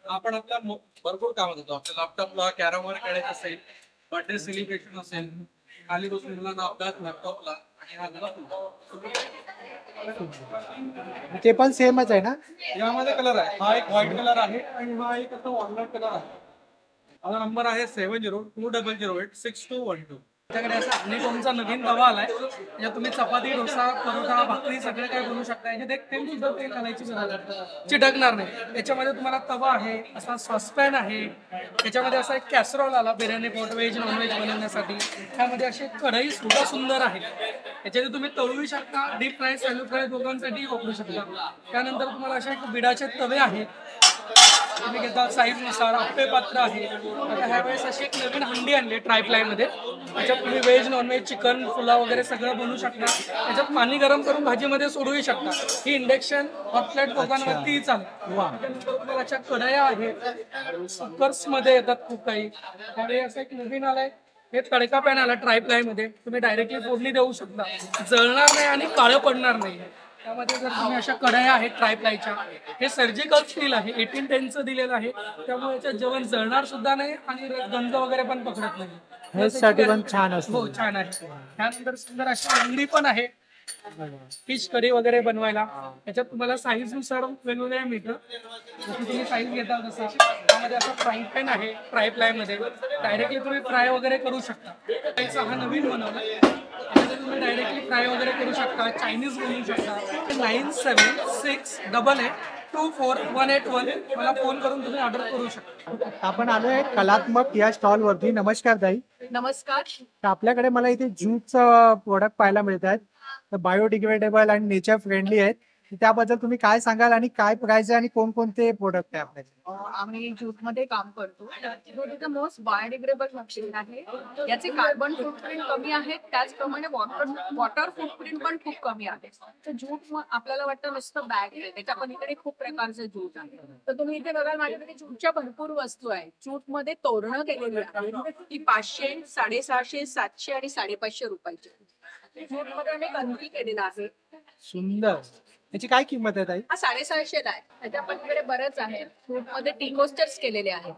आपण आपल्या भरपूर कामात होतो. आपल्या लॅपटॉपला कॅरम वर खेळायचं असेल, बर्थडे सेलिब्रेशन असेल, खाली बसून मुलांना अभ्यास लॅपटॉपला. आणि हा ते पण सेमच आहे ना? यामध्ये कलर आहे, हा एक व्हाईट कलर आहे आणि हा एक असा वॉलनट कलर आहे. माझा नंबर आहे 7020086212. त्याच्याकडे असा हनीकॉमचा नवीन तवा आलाय, याच्यात तुम्ही चपाती, डोसा, परोठा, भाकरी सगळे काय बनवू शकता. याच्यात एक तेल सुद्धा तेल घालायची गरज नाही, चिटकणार नाही. याच्यामध्ये तुम्हाला तवा आहे, असा सॉसपॅन आहे, याच्यामध्ये असा एक कॅसरॉल आला बिर्याणी पोट व्हेज नॉनव्हेज बनवण्यासाठी. त्यामध्ये अशी कढई सुद्धा सुंदर आहे. याच्यात तुम्ही तळूही शकता, डीप फ्राय, सॅलो फ्राय दोघांसाठी वापरू शकता. त्यानंतर तुम्हाला असे एक बिडाचे तवे आहेत, तुम्ही घेता साईज नुसार. आप्पे पात्र आहे. आता ह्यावेळेस अशी एक नवीन हंडी आणली ट्रायप्लाय मध्ये, त्याच्यात तुम्ही व्हेज नॉनव्हेज चिकन पुलाव वगैरे सगळं बनवू शकता. त्याच्यात पाणी गरम करून भाजीमध्ये सोडूही शकता. ही इंडक्शन हॉटप्लेट दोघांवरती चालेल. त्यानंतर तुम्हाला अशा कढया आहेत, कुकर्स मध्ये येतात खूप काही. त्यावेळी असं एक नवीन आलंय, हे तडका पॅन आला ट्रायप्लाय मध्ये, तुम्ही डायरेक्टली फोडणी देऊ शकता, जळणार नाही आणि काळं पडणार नाही. त्यामध्ये जर तुम्ही अशा कढया आहेत ट्रायप्लायच्या, हे सर्जिकल स्टील आहे, 1810 दिलेलं आहे, त्यामुळे याच्यात जेवण जळणार सुद्धा नाही आणि गंध वगैरे पण पकडत नाही. हेल्थसाठी पण छान असतं. हो छान आहे. त्यानंतर सुंदर अशी अंगडी पण आहे, फिश करी वगैरे बनवायला याच्यात तुम्हाला साईज नुसार वेगवेगळ्या मिळतं. जसं तुम्ही साईज घेता तसा त्यामध्ये असं फ्राईंग पॅन आहे फ्राय फ्लाय मध्ये डायरेक्टली तुम्ही फ्राय वगैरे करू शकता. त्याचा हा नवीन बनवला यामध्ये तुम्ही डायरेक्टली फ्राय वगैरे करू शकता. चायनीज बनवू शकता. 9768224181 मला फोन करून तुम्ही ऑर्डर करू शकता. आपण आलोय कलात्मक या स्टॉल वरती. नमस्कार ताई. नमस्कार. तर आपल्याकडे मला इथे ज्यूटचं प्रोडक्ट पाहायला मिळत आहेत. तर बायोडिग्रेडेबल आणि नेचर फ्रेंडली आहेत. त्याबद्दल तुम्ही काय सांगाल आणि काय प्राइस आहे आणि कोणकोणते प्रोडक्ट आहे आपल्याकडे? आम्ही ज्यूट मध्ये काम करतो. Jute is the most biodegradable machine आहे. याचे कार्बन फुटप्रिंट कमी आहे त्याचप्रमाणे वॉटर फुटप्रिंट पण खूप कमी आहे. तर ज्यूट आपल्याला वाटतं नुसतं बॅग आहे त्याच्या पलीकडे खूप प्रकारचे ज्यूट आहे. तर तुम्ही इथे बघाल माझ्याकडे ज्यूटच्या भरपूर वस्तू आहेत. ज्यूट मध्ये तोरणं केलेली आहेत ती 500, 650, 700 आणि 550 रुपयाची. ज्यूट मध्ये आम्ही कंदी केलेला आहे. सुंदर. याची काय किंमत आहे ताई? हा 750 आहे. त्याच्या पलीकडे बरेच आहेत. ज्यूट मध्ये टी कोस्टर्स केलेले आहेत.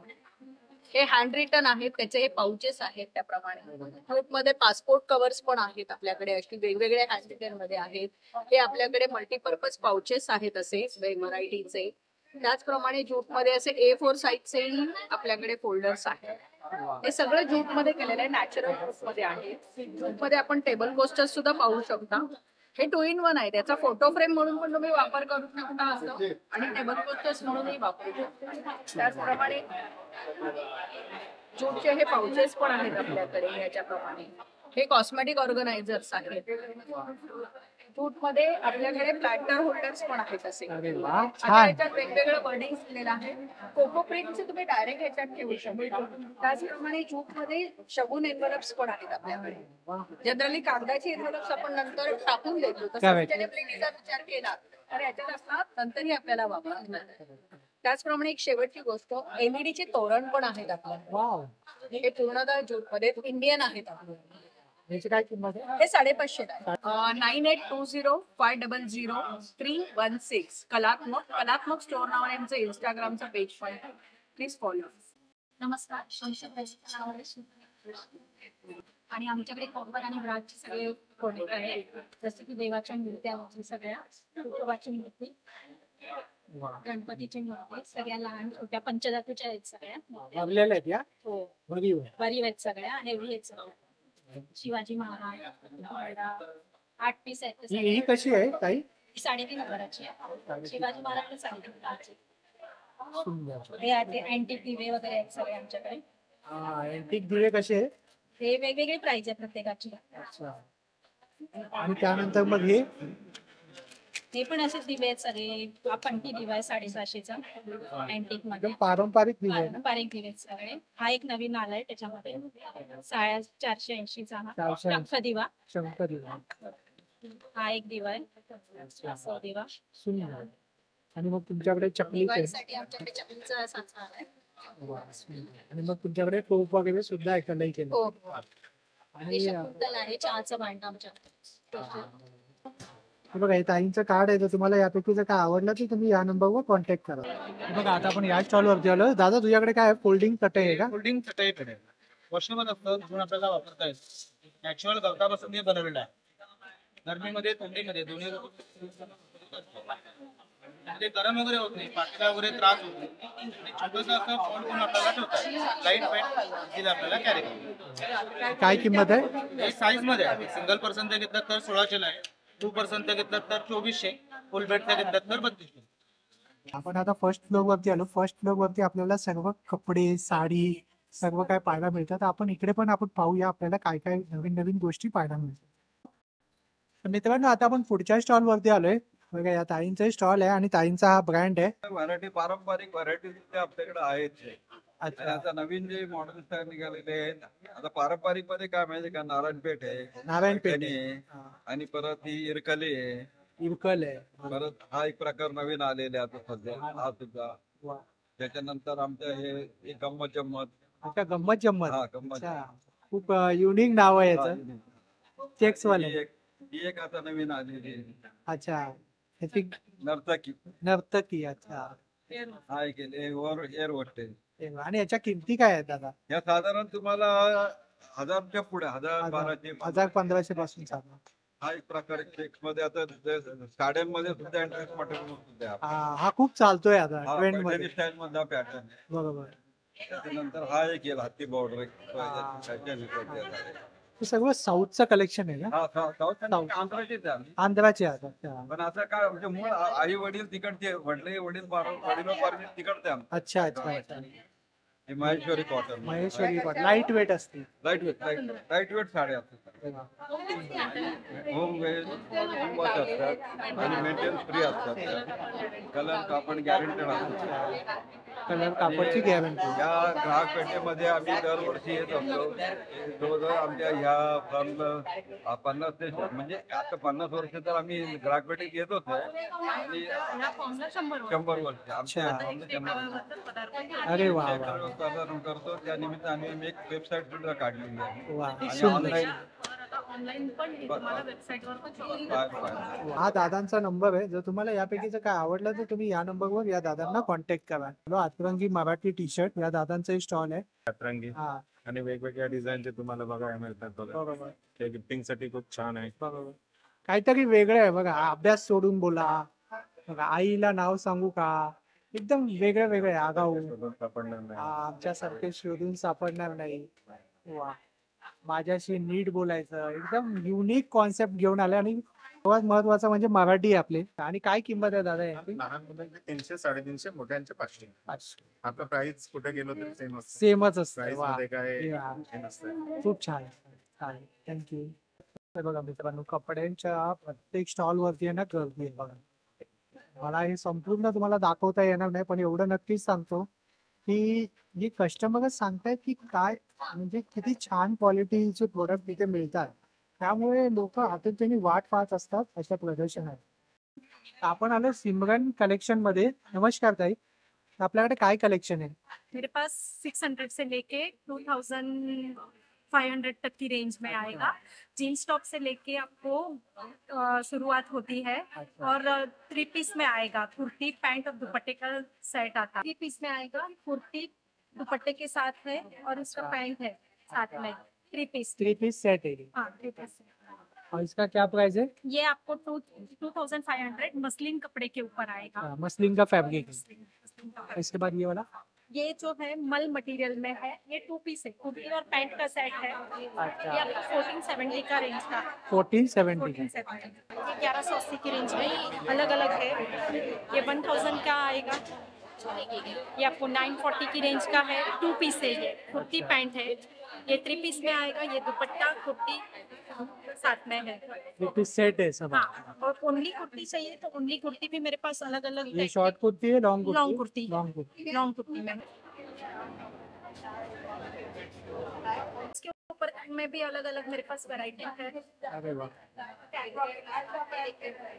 हे हँड रिटन आहेत त्याचे हे पाउचेस आहेत. त्याप्रमाणे ज्यूट मध्ये पासपोर्ट कव्हर्स पण आहेत आपल्याकडे अशी वेगवेगळ्या हँड रिटन मध्ये आहेत. हे आपल्याकडे मल्टीपर्पज पाउचेस आहेत असे व्हरायटीचे. त्याचप्रमाणे ज्यूट मध्ये असे A4 साईजचे आपल्याकडे फोल्डर्स आहेत. हे सगळं ज्यूट मध्ये केलेलं आहे. नॅचरल ज्यूट मध्ये आहे. ज्यूट मध्ये आपण टेबल कोस्टर्स सुद्धा पाहू शकता. हे 2 in 1 आहे. त्याचा फोटो फ्रेम म्हणून पण तुम्ही वापर करू शकता असं आणि टेबल कोस्टर्स म्हणूनही वापरू शकता. त्याचप्रमाणे ज्यूटचे हे पाउचेस पण आहेत आपल्याकडे ह्याच्याप्रमाणे. हे कॉस्मेटिक ऑर्गनायझर्स आहेत. ज्यूट मध्ये आपल्याकडे प्लॅटर होल्डर्स पण आहेत असे. आता याच्यात वेगवेगळं वर्डिंग दिलेलं आहे. कोको प्रिंटचे तुम्ही डायरेक्ट ह्याच्यात ठेवू शकता. त्याचप्रमाणे ज्यूट मध्ये शगुन एन्व्हलप्स पण आहेत आपल्याकडे. जनरली कागदाची एन्व्हलप्स आपण नंतर टाकून देतो तसं सस्टेनेबिलिटीचा विचार केला तर याच्यात असतात नंतरही आपल्याला वापरता. त्याचप्रमाणे एक शेवटची गोष्ट LED चे तोरण पण आहेत आपल्याकडे. हे पूर्णतः ज्यूट मध्ये इंडियन आहेत आपल्याकडे. याची काय किंमत आहे? हे 550 आहे. 9820500316 कलात्मक स्टोअर नावाने आमचं इंस्टाग्रामचं पेज पण आहे. Please follow. नमस्कार. आणि आमच्याकडे कॉपर आणि ब्रासचे सगळे प्रोडक्ट आहेत. जसं की देवाच्या मूर्त्या वगैरे सगळ्या तुकोबाची मूर्ती गणपतीची मूर्ती सगळ्या लहान छोट्या पंचधातूच्या आहेत सगळ्या. भरलेल्या आहेत या? हो भरीव आहेत सगळ्या. हेवी आहेत सगळ्या. शिवाजी महाराज 8 पीस आहेत. ही कशी आहे ताई? 3.5 आहे. शिवाजी महाराज 3.5. सुंदर. हे आहे अँटिक दिवे वगैरे आहेत सगळे आमच्याकडे. अँटिक दिवे कसे आहे? हे वेगवेगळी प्राइस आहे प्रत्येकाची. आणि त्यानंतर मग हे पण असे दिवे आहेत सगळे. हा पंटी दिवा आहे 750चा अँटिक मध्ये. पारंपरिक दिवे आहे ना? पारंपरिक दिवे आहेत सगळे. हा एक नवीन आलाय त्याच्यामध्ये 480चा हा शंख दिवा. शंख दिवा. हा एक दिवा आहे असा दिवा. सुंदर. आणि मग तुमच्याकडे चकली दिवाळीसाठी आमच्याकडे चकलीचा साचा आलाय. आणि मग तुमच्याकडे टोप वगैरे सुद्धा ऐकायला केलं. हो. आणि शकुंतल आहे चहाचं भांडं आमच्याकडे. बघा हे ताईंचं कार्ड आहे. तर तुम्हाला यापैकी जर काय आवडलं तर तुम्ही या नंबरवर कॉन्टॅक्ट करा. बघा आता आपण या स्टॉल वरती आलो. दादा तुझ्याकडे काय फोल्डिंग चटई आहे का? फोल्डिंग चटई कडे वर्षभर असतं म्हणून आपल्याला वापरता येईल. नॅचरल गवतापासून हे बनवलेलं आहे. गरमीमध्ये थंडीमध्ये दोन्ही म्हणजे गरम वगैरे होत नाही. पाठीला वगैरे त्रास होत नाही. छोटंसं असं फोल्ड करून आपल्याला ठेवता येईल. लाईट वेट आपल्याला कॅरी करतो. काय किंमत आहे? हे साईज मध्ये आहे. सिंगल पर्सनचं घेतलं तर 1600 आहे. 2 पर्सनचं घेतलं तर 2400. फुल बेडचं घेतलं तर 3200. आपण आता फर्स्ट फ्लोर वरती आलो. फर्स्ट फ्लोर वरती आपल्याला सर्व कपडे साडी सर्व काय पाहायला मिळतात. आपण इकडे पण आपण पाहूया आपल्याला काय काय नवीन नवीन गोष्टी पाहायला मिळतात. मित्रांनो आता आपण पुढच्या स्टॉल वरती आलोय. बघा या ताईंचा स्टॉल आहे आणि ताईंचा हा ब्रँड आहे. व्हरायटी पारंपरिक व्हरायटी आपल्याकडे आहेत. आणि आता नवीन जे मॉडेल निघालेले आहेत. आता पारंपरिक मध्ये काय माहिती का नारायणपेठ आहे. नारायणपेठ आहे आणि परत ही इरकली आहे. इरकल आहे. परत हा एक प्रकार नवीन आलेला आहे आता सध्या. हा सुद्धा. त्याच्यानंतर आमच्या हे गंमत जम्मत. अच्छा गंमत जम्मत. हा गंमत. खूप युनिक नाव आहे याचं. चेक्स वाले. ही एक आता नवीन आलेली आहे. अच्छा नर्तकी. नर्तकी. अच्छा हा एक एअर होस्टेल. आणि याच्या किमती काय आहेत दादा? या साधारण तुम्हाला 1000च्या पुढे 1000-1200 1000-1500 पासून चालू. हा एक प्रकार केक्स मध्ये आता साड्यांमध्ये सुद्धा इंटरेस्ट मटेरियल आहे. हा खूप चालतोय आता हा ट्रेंड पैठणी मध्ये. स्टाईल मधला पॅटर्न आहे. बरोबर. त्याच्यानंतर हा एक येईल हत्ती बॉर्डर हे सगळं साऊथचं कलेक्शन आहे ना? आंध्राचीच आहे. आंध्राचे आहेत. अच्छा पण असं काय म्हणजे मूळ आई वडील तिकडचे वडील पारणे तिकडचे आमचे. अच्छा अच्छा अच्छा. हे Maheshwari cotton. Maheshwari cotton light weight असते. लाईट वेट साड्या असतात. होम वेज असतात आणि मेंटेनन्स फ्री असतात. कलर कापड गॅरंटेड असतात. कलर कापडची गॅरंटी. या ग्राहक पेठेमध्ये आम्ही दरवर्षी येत असतो. जवळजवळ आमच्या ह्या फर्मला 50 ते म्हणजे आता 50 वर्ष तर आम्ही ग्राहक पेठेत येत होतो आणि 100 वर्ष आमच्या अरे वा करतो. त्या निमित्ताने आम्ही एक वेबसाईट सुद्धा काढलेली आहे वा आणि सुंदर. ऑनलाईन ऑनलाईन पण आहे, तुम्हाला वेबसाईटवर पण शॉपिंग हा दादांचा नंबर आहे. जर तुम्हाला यापैकीचं काय आवडलं तर तुम्ही या नंबरवर या दादांना कॉन्टॅक्ट करा. आतरंगी मराठी टी शर्ट या दादांचा स्टॉल आहे. आतरंगी हा आणि वेगवेगळ्या डिझाईनचे तुम्हाला बघायला मिळतात बघा. बरोबर. ते गिफ्टिंग साठी खूप छान आहे. बरोबर. काहीतरी वेगळं आहे बघा. अभ्यास सोडून बोला बघा. आईला नाव सांगू का, एकदम वेगळं वेगळं आहे. आगाऊ सापडणार नाही. आमच्यासारखे शोधून सापडणार नाही. वा माझ्याशी नीट बोलायचं, एकदम युनिक कॉन्सेप्ट घेऊन आले. आणि सर्वात महत्वाचं म्हणजे मराठी आहे आपले. आणि काय किंमत आहे दादा याची? लहान मुलांचे 300 350, मोठ्यांचे 500. आता प्राइस कुठे गेलो तरी सेम असतं. सेमच असतं. प्राइस वा मध्ये काय वा. हे नसतं. खूप छान छान. थँक्यू. बघा मित्रांनो, कपड्यांच्या प्रत्येक स्टॉल वरती आहे ना गर्दी आहे बघा. मला हे संपूर्ण तुम्हाला दाखवता येणार नाही, पण एवढं नक्कीच सांगतो की जे कस्टमरच सांगतायत की काय म्हणजे किती छान क्वालिटीचे प्रोडक्ट तिथे मिळतात. त्यामुळे लोक आतुरतेने वाट पाहत असतात अशा प्रदर्शनात. आपण आलो सिमरन कलेक्शन मध्ये. नमस्कार ताई, आपल्याकडे काय कलेक्शन आहे? मेरे पास 600 से लेके 2500 तक की रेंज में आएगा। जीन्स टॉप से लेके आपको शुरुआत होती है और 3 पीस में आएगा। कुर्ती पैंट और दुपट्टे का सेट आता है। 3 पीस में आएगा, कुर्ती दुपट्टे के साथ है और इसका पैंट है साथ में। 3 पीस 3 पीस सेट है। हाँ 3 पीस। और इसका क्या प्राइस है? ये आपको 2500 मसलिन कपड़े के ऊपर आएगा। मसलिन का फैब्रिक है। इसके बाद ये वाला ये जो है मल मटेरियल में है। ये 2 पीस है, कुर्ती और पैंट का सेट है। ये आपको 1470 का रेंज का। 1470 ये 1180 की रेंज में अलग अलग है। ये 1000 का आएगा। ये आपको 940 की रेंज का है। 2 पीस है, ये कुर्ती पैंट है। ये 3 पीस में आएगा। ये दुपट्टा कुर्ती साथ में है। 3 पीस सेट है सब। हाँ, और ओनली कुर्ती चाहिए तो ओनली कुर्ती भी मेरे पास अलग अलग। ये शॉर्ट कुर्ती है, long kurti? Long kurti. Long kurti. Long kurti में इसके ऊपर में भी अलग अलग मेरे पास वैरायटी है। अरे वाह।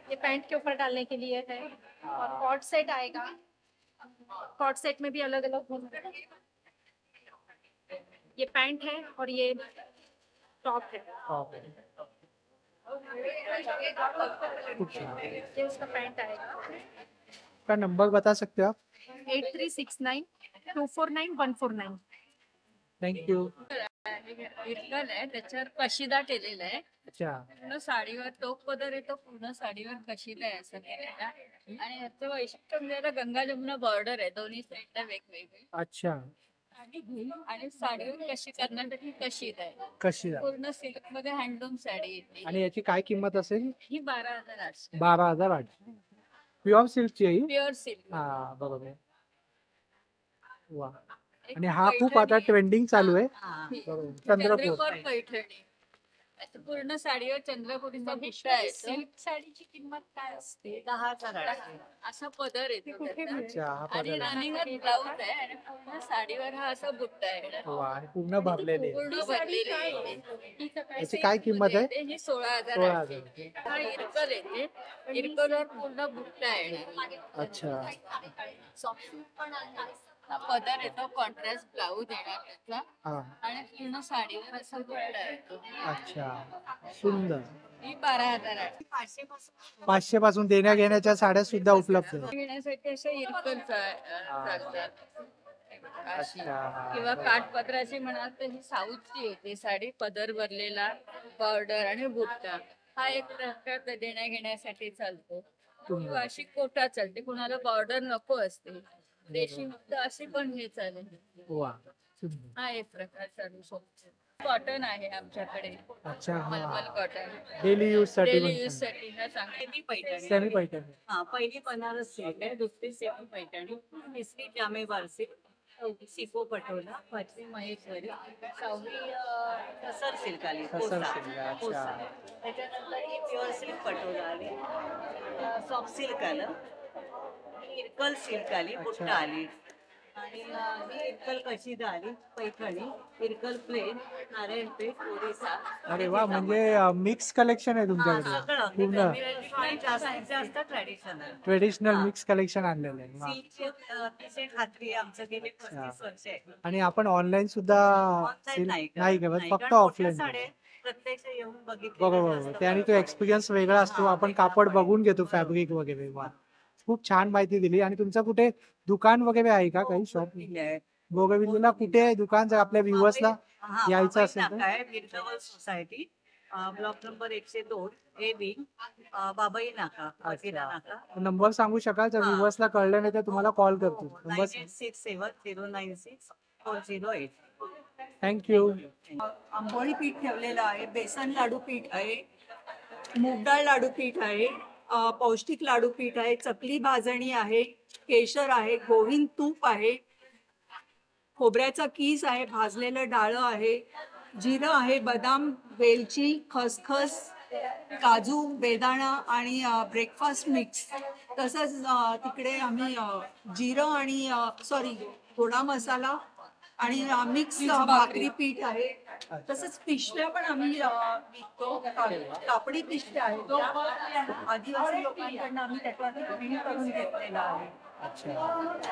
ये पैंट के ऊपर डालने के लिए है। और कॉर्ड सेट आएगा। कॉर्ड सेट में भी अलग अलग होता है। ये पैंट है और ये टॉप है। ये उसका पैंट आएगा। का नंबर बता सकते हो आप? 8369 249 149। थँक्यू। इरकल आहे, त्याच्यावर कशिदा केलेला आहे। अच्छा। पूर्ण साडीवर टोप पदर येतो, पूर्ण साडीवर कशिदा आहे असं केलेला। आणि याचं वैशिष्ट्य म्हणजे याला गंगा जमुना बॉर्डर आहे दोन्ही साईडला वेगवेगळी। अच्छा। आणि साडीवर कशी करण्यासाठी कशीदा आहे। कशीदा। पूर्ण सिल्क मध्ये हँडलूम साडी येते। आणि याची काय किंमत असेल? ही 12,800। 12,800 प्युअर सिल्कची आहे ही? Pure silk. हा बरोबर। वा। आणि हा खूप आता ट्रेंडिंग चालू आहे। बरोबर। चंद्रपूर पैठणी असं पूर्ण साडीवर चंद्रपुरीचा बुट्टा आहे। सिल्क साडीची किंमत काय असते? 10,000 असा पदर येतो त्याचा। अच्छा, हा आणि पदर आहे। रनिंग ब्लाउज आहे आणि पूर्ण साडीवर हा असा बुट्टा आहे। वा, हे पूर्ण भरलेले आहे। पूर्ण भरलेली आहे। याची काय किंमत आहे? ही 16,000 16,000। हा इरकल येते, इरकलवर पूर्ण बुट्टा आहे। अच्छा। हा पदर येतो, कॉन्ट्रास्ट ब्लाऊज येणार त्याचा हा। आणि पूर्ण साडीवर असा बुट्टा येतो। अच्छा, सुंदर। ही 12,000 आहे। 500 पासून देण्या घेण्याच्या साड्या सुद्धा उपलब्ध आहेत। घेण्यासाठी अशा इरकलचा चालतात अशी। अच्छा। किंवा काठपदराची म्हणाल तर ही साऊथची येते साडी, पदर भरलेला बॉर्डर आणि बुट्टा हा एक प्रकार देण्या घेण्यासाठी चालतो. अशी कोटा चालते, कुणाला बॉर्डर नको असते, रेशीम मुक्त अशी पण हे चालेल. वा हा एक प्रकार चालू शकतो. कॉटन आहे आमच्याकडे. अच्छा, हा. मलमल कॉटन डेली यूज साठी डेली पण यूज साठी ना चांगली पैठणी. सेमी पैठणी. हा, पहिली बनारस सिल्क आहे, दुसरी सेमी पैठणी, तिसरी जामे बारसी, चौथी सिको पटोला, पाचवी महेश्वरी, सहावी कसर सिल्क आली, कसर कोसा. सिल्क, अच्छा. कोसा. त्याच्यानंतर ही प्युअर सिल्क पटोला आली, सॉफ्ट सिल्क आलं, इरकल सिल्क आली, बुट्टा आली, आणि ही इरकल कशिदा आली, पैठणी, इरकल प्लेन, नारायणपेठ, ओरिसा. अरे वा, म्हणजे मिक्स कलेक्शन आहे तुमच्याकडे पूर्ण आणि जास्तीत जास्त ट्रॅडिशनल ट्रेडिशनल मिक्स कलेक्शन आणलेलं आहे. वा. सिल्कची अतिशय खात्री आहे, आमचं गेले 35 वर्ष आहे. आणि आपण ऑनलाईन सुद्धा Online नाही करत, नाही, फक्त कारण मोठ्या ऑफलाईन. साड्या प्रत्यक्ष येऊन बघितलेलं बरोबर, जास्त ते आणि तो बरं एक्सपिरियन्स वेगळा असतो. आपण कापड बघून घेतो, फॅब्रिक वगैरे. वा, खूप छान माहिती दिली. आणि तुमचं कुठे दुकान वगैरे आहे का, काही शॉप? बोगविलीला कुठे आहे दुकान, जर आपल्या व्ह्युअर्सला यायचं असेल तर? Girdhaval society, block number 102, A wing, Babai नाका, वकीला नाका. नंबर सांगू शकाल, जर व्ह्युअर्सला कळलं नाही तर तुम्हाला कॉल करतो. नंबर 9867099408. थँक्यू. आंबोळी पीठ ठेवलेलं आहे, बेसन लाडू पीठ आहे, मूगडाळ लाडू पीठ आहे, पौष्टिक लाडू पीठ आहे, चकली भाजणी आहे, केशर आहे, गोविंद तूप आहे, खोबऱ्याचा कीस आहे, भाजलेलं डाळं आहे, जिरं आहे, बदाम, वेलची, खसखस, काजू, बेदाणा आणि ब्रेकफास्ट मिक्स. तसंच तिकडे आम्ही जिरं आणि थोडा मसाला आणि मिक्स भाकरी पीठ आहे. तसंच पिशव्या पण आम्ही विकतो, कापडी पिशव्या आहेत, आदिवासी लोकांकडनं आम्ही त्याच्यावरती प्रिंट करून घेतलेला आहे.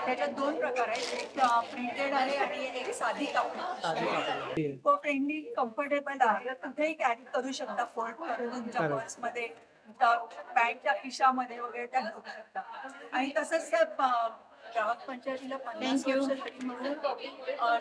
त्याच्यात 2 प्रकार आहेत, एक प्रिंटेड आहे आणि एक साधी कापडी. तो फ्रेंडली, कम्फर्टेबल आहे, कुठेही कॅरी करू शकता, फोल्ड करून तुमच्या पर्समध्ये, पॅन्टच्या खिशामध्ये वगैरे त्या करू शकता. आणि तसंच ग्राहक पंचायतीला 50 वर्षासाठी म्हणून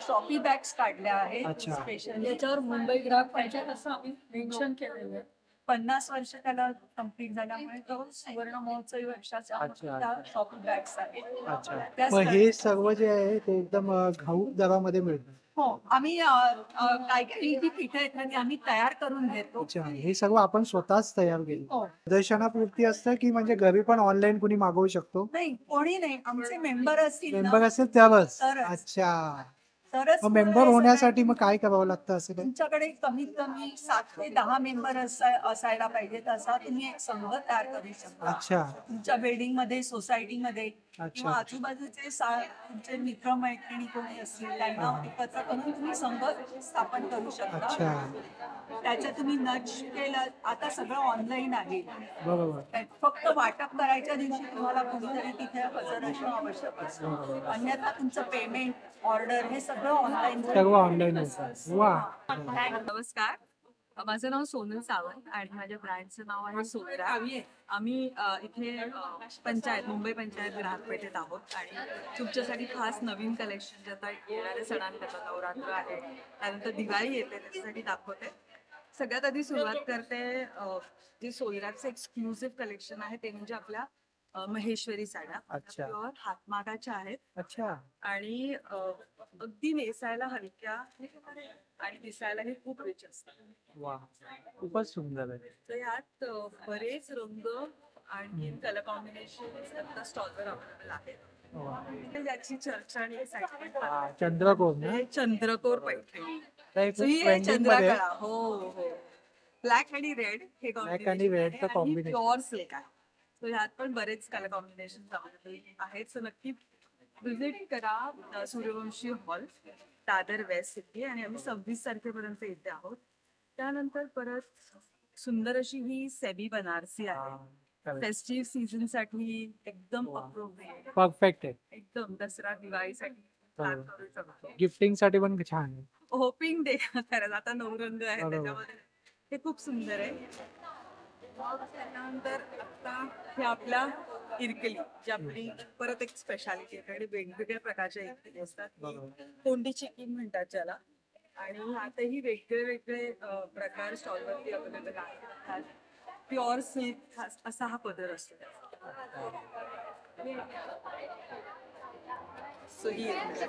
शॉपी बॅग्स काढल्या आहेत स्पेशल. याच्यावर मुंबई ग्राहक पंचायत असं आम्ही मेन्शन केलेलं आहे. 50 वर्ष त्याला कंप्लीट झाल्यामुळे तो सुवर्ण महोत्सवी वर्षाच्या शॉपी बॅग्स आहेत. अच्छा, मग हे सर्व जे आहे ते एकदम घाऊक दरामध्ये मिळतं? हो, आम्ही काही जी पिठं आहेत ना ती आम्ही तयार करून घेतो. अच्छा, हे सर्व आपण स्वतःच तयार केलं? हो. प्रदर्शनापुरती असतं की म्हणजे घरी पण ऑनलाईन कुणी मागवू शकतो? नाही, कोणी नाही, आमचे मेंबर असतील ना, मेंबर असेल त्यावरच? तरच. अच्छा, तरच मेंबर होण्यासाठी मग काय करावं लागतं असं काय? तुमच्याकडे कमीत कमी 7 ते 10 मेंबर असायला पाहिजेत, असा तुम्ही एक संघ तयार करू शकता. अच्छा. तुमच्या बिल्डिंग मध्ये, सोसायटी मध्ये अच्छा. किंवा आजूबाजूचे तुमचे मित्र मैत्रिणी कोणी असतील त्यांना एकत्र करून तुम्ही संघ स्थापन करू शकता. अच्छा. त्याच्या तुम्ही नच केलं, आता सगळं ऑनलाईन आहे. बरोबर. फक्त वाटप करायच्या दिवशी तुम्हाला कोणीतरी तिथे हजर असणं आवश्यक असतं. अन्यथा तुमचं पेमेंट, ऑर्डर हे सगळं ऑनलाईन. सर्व ऑनलाईन होतं. वा. नमस्कार, माझं नाव सोनल सावंत आणि माझ्या ब्रँडचं नाव आहे सोयरा. आम्ही इथे पंचायत, मुंबई पंचायत ग्राहक पेठेत आहोत आणि तुमच्यासाठी खास नवीन कलेक्शन जे आता येणाऱ्या सणांकरता, नवरात्र आहे, त्यानंतर दिवाळी येते, त्याच्यासाठी दाखवते. सगळ्यात आधी सुरुवात करते, जे सोयराचं एक्सक्लुसिव्ह कलेक्शन आहे ते म्हणजे आपल्या महेश्वरी साड्या. अच्छा. प्युअर हातमागाच्या आहेत. अच्छा. आणि अगदी नेसायला हलक्या आणि दिसायलाही खूप रिच असतात. वा, खूपच सुंदर आहे. तर यात बरेच रंग आणि कलर कॉम्बिनेशन आता स्टॉलवर अवेलेबल आहेत. ज्याची चर्चा आणि excitement आहे. चंद्रकोर ना? हे चंद्रकोर पैठणी. ते खूप So ही आहे trending मध्ये आहे. चंद्रकला. हो हो, ब्लॅक आणि रेड हे Black आणि red चं combination. प्युअर सिल्क आहे. So ह्यात पण बरेच कलर कॉम्बिनेशन अवेलेबल आहेत. सो नक्की विजिट करा Suryavanshi hall, Dadar west city, आणि आम्ही 26 तारखेपर्यंत येते आहोत. त्यानंतर परत सुंदर अशी ही सेमी बनारसी आहे. फेस्टिव्ह सीझन साठी एकदम अप्रोप्रिएट, परफेक्ट आहे. एकदम दसरा दिवाळीसाठी plan करू शकतो. गिफ्टिंग साठी पण छान आहे. होपिंग डे खरंच आता नवरंग आहे बरोबर. त्याच्यामध्ये हे खूप सुंदर आहे. त्यानंतर आता हे आपल्या इरकली, जी आपली परत एक स्पेशालिटी आहे. आणि वेगवेगळ्या प्रकारच्या इरकली असतात. कोंडी चिकी म्हणतात ज्याला. आणि आताही वेगळे वेगळे प्रकार स्टॉलवरती अवेलेबल आहेत. प्युअर सिल्क असा हा पदर असतो. So ही आहे.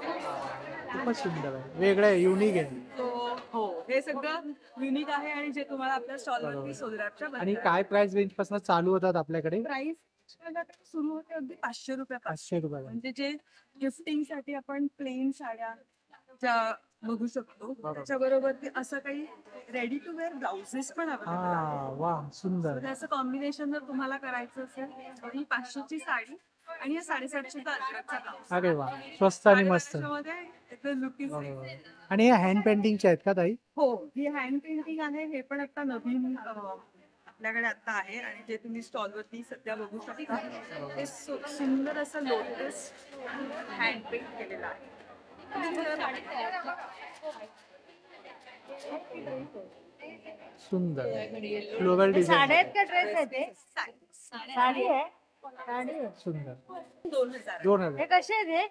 खूपच सुंदर आहे, वेगळं आहे, युनिक आहे. हो, हे सगळं युनिक आहे आणि जे तुम्हाला आपल्या स्टॉलवरती सोलरच्या आणि काय प्राइस रेंज पासून चालू होतात आपल्याकडे? प्राइस सुरू होते अगदी 500 रुपयापासून. 500 रुपये. म्हणजे जे गिफ्टिंग साठी आपण प्लेन साड्या ज्या बघू शकतो त्याच्याबरोबर असं काही रेडी टू वेअर ब्लाउजेस पण हा, वा सुंदर. त्याचं कॉम्बिनेशन जर तुम्हाला करायचं असेल तर ही 500ची साडी आणि या 750चा अजरकचा ब्लाउज. अरे वा, स्वस्त आणि मस्त. Look is. आणि हे हँड पेंटिंगचे आहेत का ताई? हो, ही हँड पेंटिंग आहे. हे पण आता नवीन आपल्याकडे आता आहे आणि जे तुम्ही स्टॉलवरती सध्या बघू शकता हे सुंदर असं लोटस हँड पेंट केलेलं आहे. सुंदर फ्लोरल डिझाइन. साड्या आहेत का ड्रेस आहे ते? साडी आहे. सुंदर. 2000. 2000. हे कसे आहे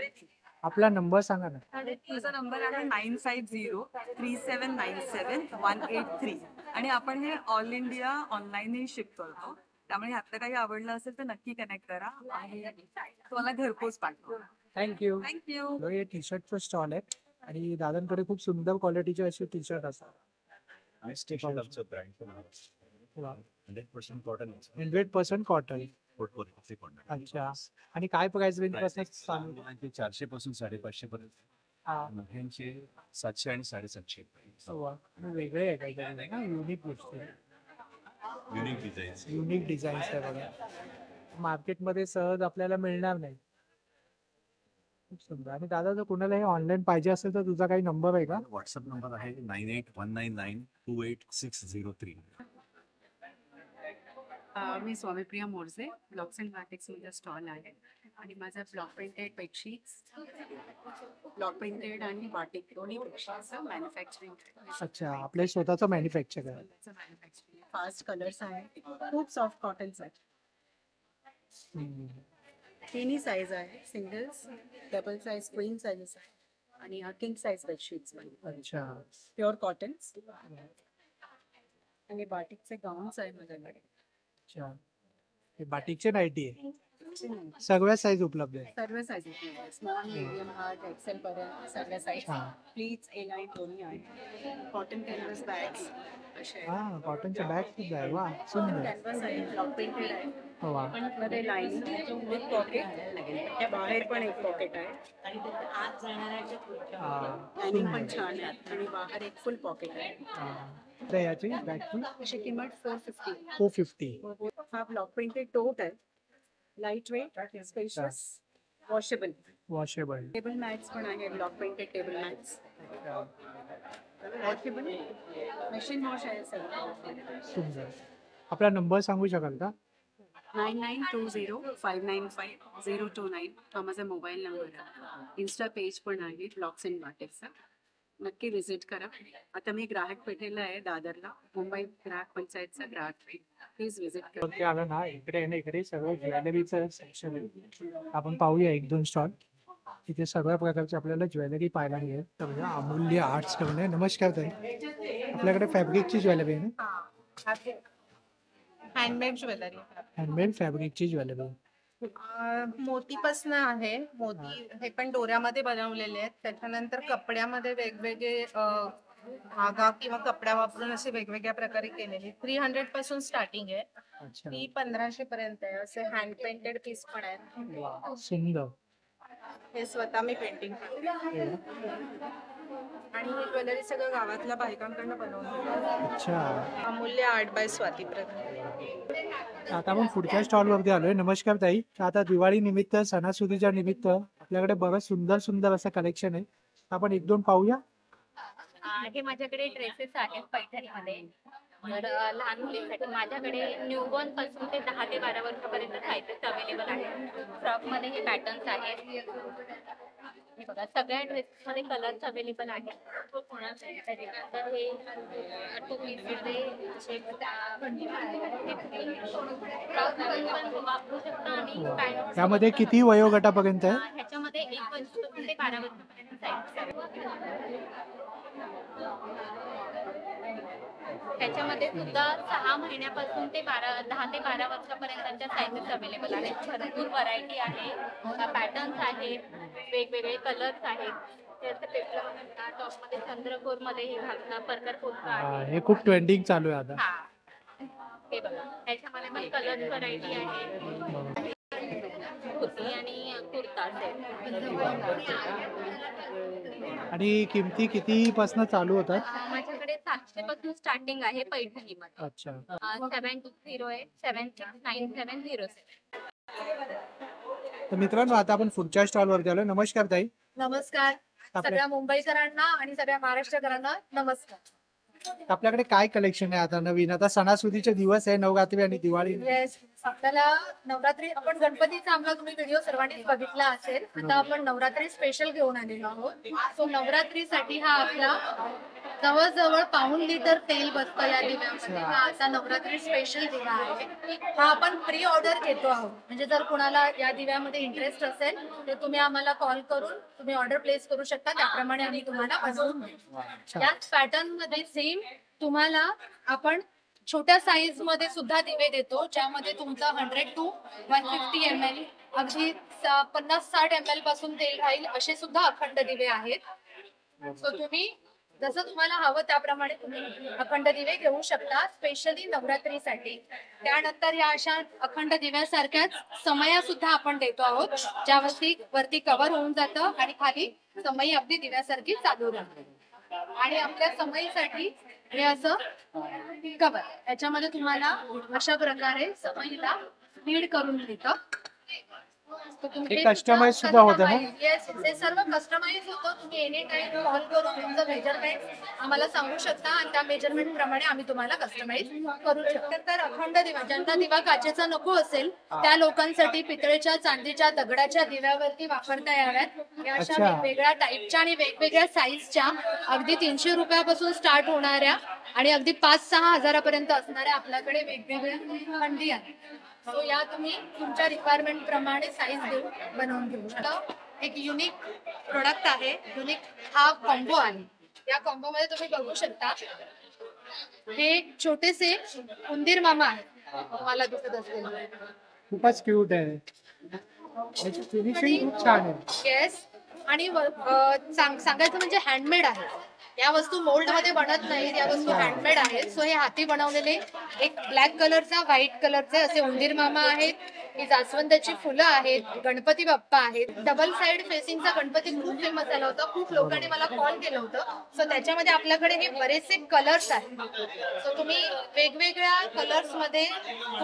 ते? आपला नंबर सांगा ना. माझा नंबर आहे 9503797183 आणि आपण हे ऑल इंडिया ऑनलाईनही शिप करतो. त्यामुळे ह्यातलं काही आवडलं असेल तर नक्की कनेक्ट करा आणि तुम्हाला घरपोच पाठवू. थँक्यू. थँक्यू. हे टी शर्टचं स्टॉल आहे आणि दादांकडे खूप सुंदर क्वालिटीचे असे टी शर्ट असतात. 100% कॉटन. 100% कॉटन. अच्छा. आणि काय प्राइस रेंज पासून चालू? 400 पासून 550 पर्यंत. ह्यांचे 700 आणि 750. वा, वेगळे आहे काहीतरी ना, युनिक गोष्टी. युनिक डिझाईन्स आहे बघा, मार्केटमध्ये सहज आपल्याला मिळणार नाही. खूप सुंदर. आणि दादा जर कोणाला हे ऑनलाईन पाहिजे असेल तर तुझा काही नंबर आहे का? व्हॉट्सअप नंबर आहे 9819928603. मी स्वामीप्रिया मोरजे, ब्लॉक्स अँड बॅटिक्स मध्ये स्टॉल आहे आणि माझा block printed bedsheets, block printed आणि बाटिक दोन्ही बेडशीट्सचं मॅन्युफॅक्चरिंग. अच्छा, आपले स्वतःचं मॅन्युफॅक्चर आहे. मॅन्युफॅक्चरिंग फास्ट कलर्स आहेत, खूप सॉफ्ट कॉटन्स आहेत. तिन्ही साईज आहे, singles, double size, queen sizes आहे आणि किंग साईज बेडशीट्स पण. अच्छा. प्युअर कॉटन्स आणि बाटिकचे गाऊन्स आहे माझ्याकडे. अच्छा, हे बाटिकचे नाईटी आहे. सगळ्या साईज उपलब्ध आहे. सर्व साईज आहे, स्मॉल, मीडियम, हार्ड, एक्सेल पर्यंत सगळ्या साईज. प्लीज A9 दोन्ही आहे. कॉटन कॅनव्हास बॅग्स असे आहेत. हा, कॉटनच्या बॅग सुद्धा आहे. वा, सुंदर. कॅनव्हास आहे, ब्लॉक प्रिंटेड आहे. वा. पण मध्ये लाईनिंग विथ पॉकेट, त्या बाहेर पण एक पॉकेट आहे आणि आत जाणाऱ्याच्या लाईनिंग पण छान आहे आणि बाहेर एक फुल पॉकेट आहे. तर याची बॅगची अशी किंमत 450. 450. हा ब्लॉक प्रिंटेड टोट आहे, light weight, spacious, washable. Washable table mats पण आहे, block printed table mats. Washable, machine wash आहे सगळं. सुंदर. आपला नंबर सांगू शकाल का? 9920595029 हा माझा मोबाईल नंबर आहे. इन्स्टा पेज पण आहे ब्लॉक्स अँड बॅटिक्सचा, नक्की विजिट करा. आता मी ग्राहक पेठेला आहे, दादरला, मुंबई ग्राहक पंचायतचा ग्राहक पेठ. प्लीज विजिट करा. ते आलं ना, इकडे सगळं ज्वेलरीचं सेक्शन आहे. आपण पाहूया 1-2 स्टॉल. इथे सगळ्या प्रकारची आपल्याला ज्वेलरी पाहायला मिळेल. तर म्हणजे अमूल्य आर्ट्स कडून. नमस्कार ताई, आपल्याकडे फॅब्रिकची ज्वेलरी आहे ना? Handmade jewellery. हँडमेड फॅब्रिकची ज्वेलरी. मोतीपासून आहे. मोती हे पण दोऱ्यामध्ये बनवलेले आहेत. त्याच्यानंतर कपड्यामध्ये वेगवेगळे धागा किंवा कपडा वापरून असे वेगवेगळ्या प्रकारे केलेले. 300 पासून स्टार्टिंग आहे. ती 1500 पर्यंत आहे. असे हँड पेंटेड पीस पण आहेत. सुंदर. हे स्वतः मी पेंटिंग आणि ही ज्वेलरी सगळं गावातल्या बायकांकडनं बनवलं. अच्छा. अमूल्य आर्ट बाय स्वाती प्रधान. आता आपण पुढच्या स्टॉल वरती आलोय. नमस्कार ताई. आता दिवाळी निमित्त, सणासुदीच्या निमित्त आपल्याकडे बरंच सुंदर असं कलेक्शन आहे. आपण 1-2 पाहूया. हे माझ्याकडे ड्रेसेस आहेत पैठणीमध्ये. तर लहान मुलींसाठी माझ्याकडे न्यूबॉर्न पासून ते 10 ते 12 वर्षापर्यंत साईजेस अवेलेबल आहेत. फ्रॉक मध्ये हे पॅटर्न्स आहेत. हे बघा, सगळ्या ड्रेसमध्ये कलर्स अवेलेबल आहेत. त्याच्यानंतर हे 2 पीसमध्ये असे फ्रॉक पण वापरू शकता आणि पॅन्ट. यामध्ये किती वयोगटापर्यंत आहे? ह्याच्यामध्ये 1 वर्षापासून ते 12 वर्षापर्यंत साईज. त्याच्यामध्ये सुद्धा 6 महिन्यापासून ते 10 ते 12 वर्षापर्यंतच्या साईजेस अवेलेबल आहेत. भरपूर व्हरायटी आहे, पॅटर्न्स आहेत, वेगवेगळे कलर्स आहेत. टॉपमध्ये चंद्रकोर मध्ये हे घालणं, परकर पोस्ट आहे. हे खूप ट्रेंडिंग चालू आहे आता. हे बघा, त्याच्यामध्ये पण कलर व्हरायटी आहे. कुर्ती आणि कुर्ता सेट. आणि किमती किती पासून चालू होतात? माझ्याकडे 700 पासून स्टार्टिंग आहे पैठणीमध्ये. अच्छा. 7208 769707. तर मित्रांनो, आता आपण पुढच्या स्टॉलवर गेलो. नमस्कार ताई. नमस्कार सगळ्या मुंबईकरांना आणि सगळ्या महाराष्ट्रकरांना नमस्कार. आपल्याकडे काय कलेक्शन आहे आता नवीन? आता सणासुदीचे दिवस आहे, नवरात्री आणि दिवाळी. येस, आपल्याला नवरात्री, आपण गणपतीचा आमचा तुम्ही व्हिडिओ सर्वांनीच बघितला असेल. आता आपण नवरात्री स्पेशल घेऊन आलेलो आहोत. सो नवरात्रीसाठी हा आपला जवळजवळ पाऊण लिटर तेल बसतं या दिव्यामध्ये. हा असा नवरात्री स्पेशल दिवा आहे. हा आपण प्री ऑर्डर घेतो आहोत. म्हणजे जर कुणाला या दिव्यामध्ये इंटरेस्ट असेल तर तुम्ही आम्हाला कॉल करून तुम्ही ऑर्डर प्लेस करू शकता. त्याप्रमाणे आम्ही तुम्हाला बनवून देऊ. याच पॅटर्न मध्ये सेम तुम्हाला आपण छोट्या साईज मध्ये सुद्धा दिवे देतो, ज्यामध्ये तुमचा 100 to 150 ml, अगदी 50-60 ml पासून तेल राहील असे सुद्धा अखंड दिवे आहेत. सो तुम्ही जसं तुम्हाला हवं त्याप्रमाणे तुम्ही अखंड दिवे घेऊ शकता, स्पेशली नवरात्रीसाठी. त्यानंतर या अशा अखंड दिव्यासारख्याच समया सुद्धा आपण देतो आहोत, ज्यावरती वरती कव्हर होऊन जातं आणि खाली समई अगदी दिव्यासारखी चालू राहते. आणि आपल्या समईसाठी हे असं कव्हर, याच्यामध्ये तुम्हाला अशा प्रकारे समईला लीड करून देतं. कस्टमाइज सुद्धा होतं ना? येस, हे सर्व कस्टमाइज होतं. तुम्ही एनी टाइम कॉल करून तुमचं मेजरमेंट आम्हाला सांगू शकता आणि त्या मेजरमेंट प्रमाणे आम्ही तुम्हाला कस्टमाइज करू शकतो. तर अखंड दिवा, ज्यांना दिवा काचेचा नको असेल त्या लोकांसाठी पितळेच्या, चांदीच्या, दगडाच्या दिव्यावरती वापरता याव्यात या अशा वेगवेगळ्या टाईपच्या आणि वेगवेगळ्या साईजच्या, अगदी 300 रुपयापासून स्टार्ट होणाऱ्या आणि अगदी 5-6 हजारापर्यंत असणाऱ्या आपल्याकडे वेगवेगळ्या हंडी आहेत. सो या तुम्ही तुमच्या रिक्वायरमेंट प्रमाणे साईज देऊन बनवून घेऊ शकता. एक युनिक प्रोडक्ट आहे, युनिक हा कॉम्बो आहे. या कॉम्बो मध्ये तुम्ही बघू शकता हे छोटेसे उंदीर मामा आहेत, तुम्हाला दिसत असेल. खूपच क्यूट आहे. याची फिनिशिंग खूप छान आहे. येस, आणि सांगायचं म्हणजे हँडमेड आहे. या वस्तू मोल्ड मध्ये बनत नाहीत, या वस्तू हँडमेड आहेत. सो हे हाती बनवलेले एक ब्लॅक कलरचा, व्हाईट कलरचे असे उंदीर मामा आहेत. ही जास्वंदाची फुलं आहेत, गणपती बाप्पा आहेत. डबल साइड फेसिंगचा गणपती खूप फेमस झाला होता, खूप लोकांनी मला कॉल केलं होतं. सो त्याच्यामध्ये आपल्याकडे हे बरेचसे कलर्स आहेत. सो तुम्ही वेगवेगळ्या कलर्स मध्ये,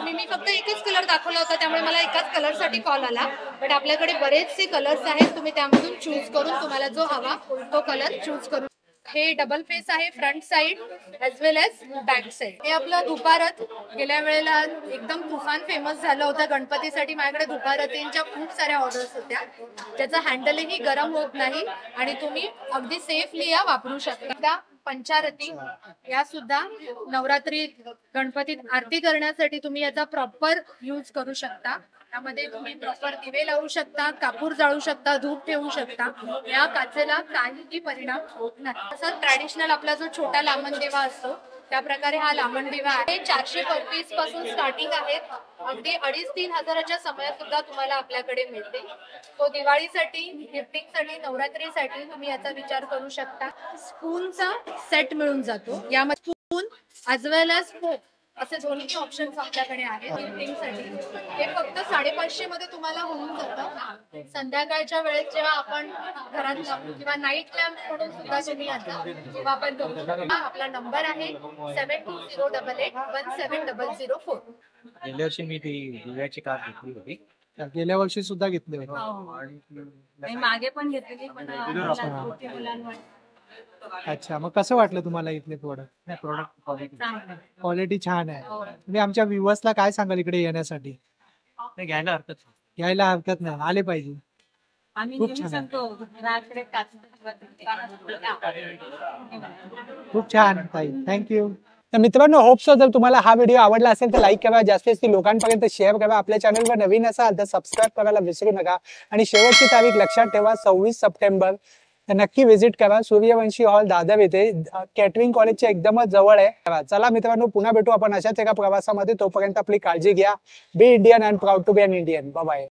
मी फक्त एकच कलर दाखवला होता त्यामुळे मला एकाच कलर साठी कॉल आला, बट आपल्याकडे बरेचसे कलर्स आहेत. तुम्ही त्यामधून चूज करून तुम्हाला जो हवा तो कलर चूज करून. हे डबल फेस आहे, फ्रंट साइड एज वेल एज बॅक साइड. हे आपलं धुपारत गेल्या वेळेला एकदम तुफान फेमस झालं होतं गणपतीसाठी. माझ्याकडे धुपारतींच्या खूप साऱ्या ऑर्डर्स होत्या, ज्याचं हँडलही गरम होत नाही आणि तुम्ही अगदी सेफली या वापरू शकता. पंचारती या सुद्धा नवरात्री गणपतीत आरती करण्यासाठी तुम्ही याचा प्रॉपर यूज करू शकता. त्यामध्ये तुम्ही प्रॉपर दिवे लावू शकता, कापूर जाळू शकता, धूप ठेवू शकता. या काचेला काहीही परिणाम होत नाही. तसं ट्रॅडिशनल आपला जो छोटा लांबण दिवा असतो त्या प्रकारे हा लांबण दिवा आहे. 425 पासून स्टार्टिंग आहेत, अगदी 2,500-3 हजाराच्या समया सुद्धा तुम्हाला आपल्याकडे मिळते. तो दिवाळीसाठी, गिफ्टिंगसाठी, नवरात्रीसाठी तुम्ही याचा विचार करू शकता. स्पूनचा सेट मिळून जातो. यामध्ये स्पून ॲज वेल एज फोक असे दोन्ही ऑप्शन्स आपल्याकडे आहेत गिफ्टिंगसाठी. हे फक्त 550 मध्ये तुम्हाला होऊन जातं. संध्याकाळच्या वेळेस जेव्हा आपण घरात किंवा नाईट लॅम्प म्हणून सुद्धा तुम्ही याचा वापर करू शकता. आपला नंबर आहे 7208817004. गेल्या वर्षी मी ती दिव्याची कार घेतली होती. गेल्या वर्षी सुद्धा घेतले होते. आणि मागे पण घेतलेली, पण मुलांवर. अच्छा, मग कसं वाटलं तुम्हाला इथले प्रोडक्ट? क्वालिटी छान आहे. तुम्ही आमच्या व्ह्युअर्सला काय सांगाल इकडे येण्यासाठी? घ्यायला हरकत नाही, आले पाहिजे. खूप छान आहे. खूप छान ताई, थँक्यू. तर मित्रांनो, होप सो जर तुम्हाला हा व्हिडिओ आवडला असेल तर लाईक करा, जास्तीत लोकांपर्यंत शेअर करा. आपल्या चॅनलवर नवीन असाल तर सबस्क्राईब करायला विसरू नका. आणि शेवटची तारीख लक्षात ठेवा, 26 सप्टेंबर. तर नक्की व्हिजिट करा. सूर्यवंशी हॉल दादर येथे कॅटरिंग कॉलेजच्या एकदमच जवळ आहे. चला मित्रांनो, पुन्हा भेटू आपण अशाच एका प्रवासामध्ये. तोपर्यंत आपली काळजी घ्या. Be Indian and proud to be an Indian. Bye bye.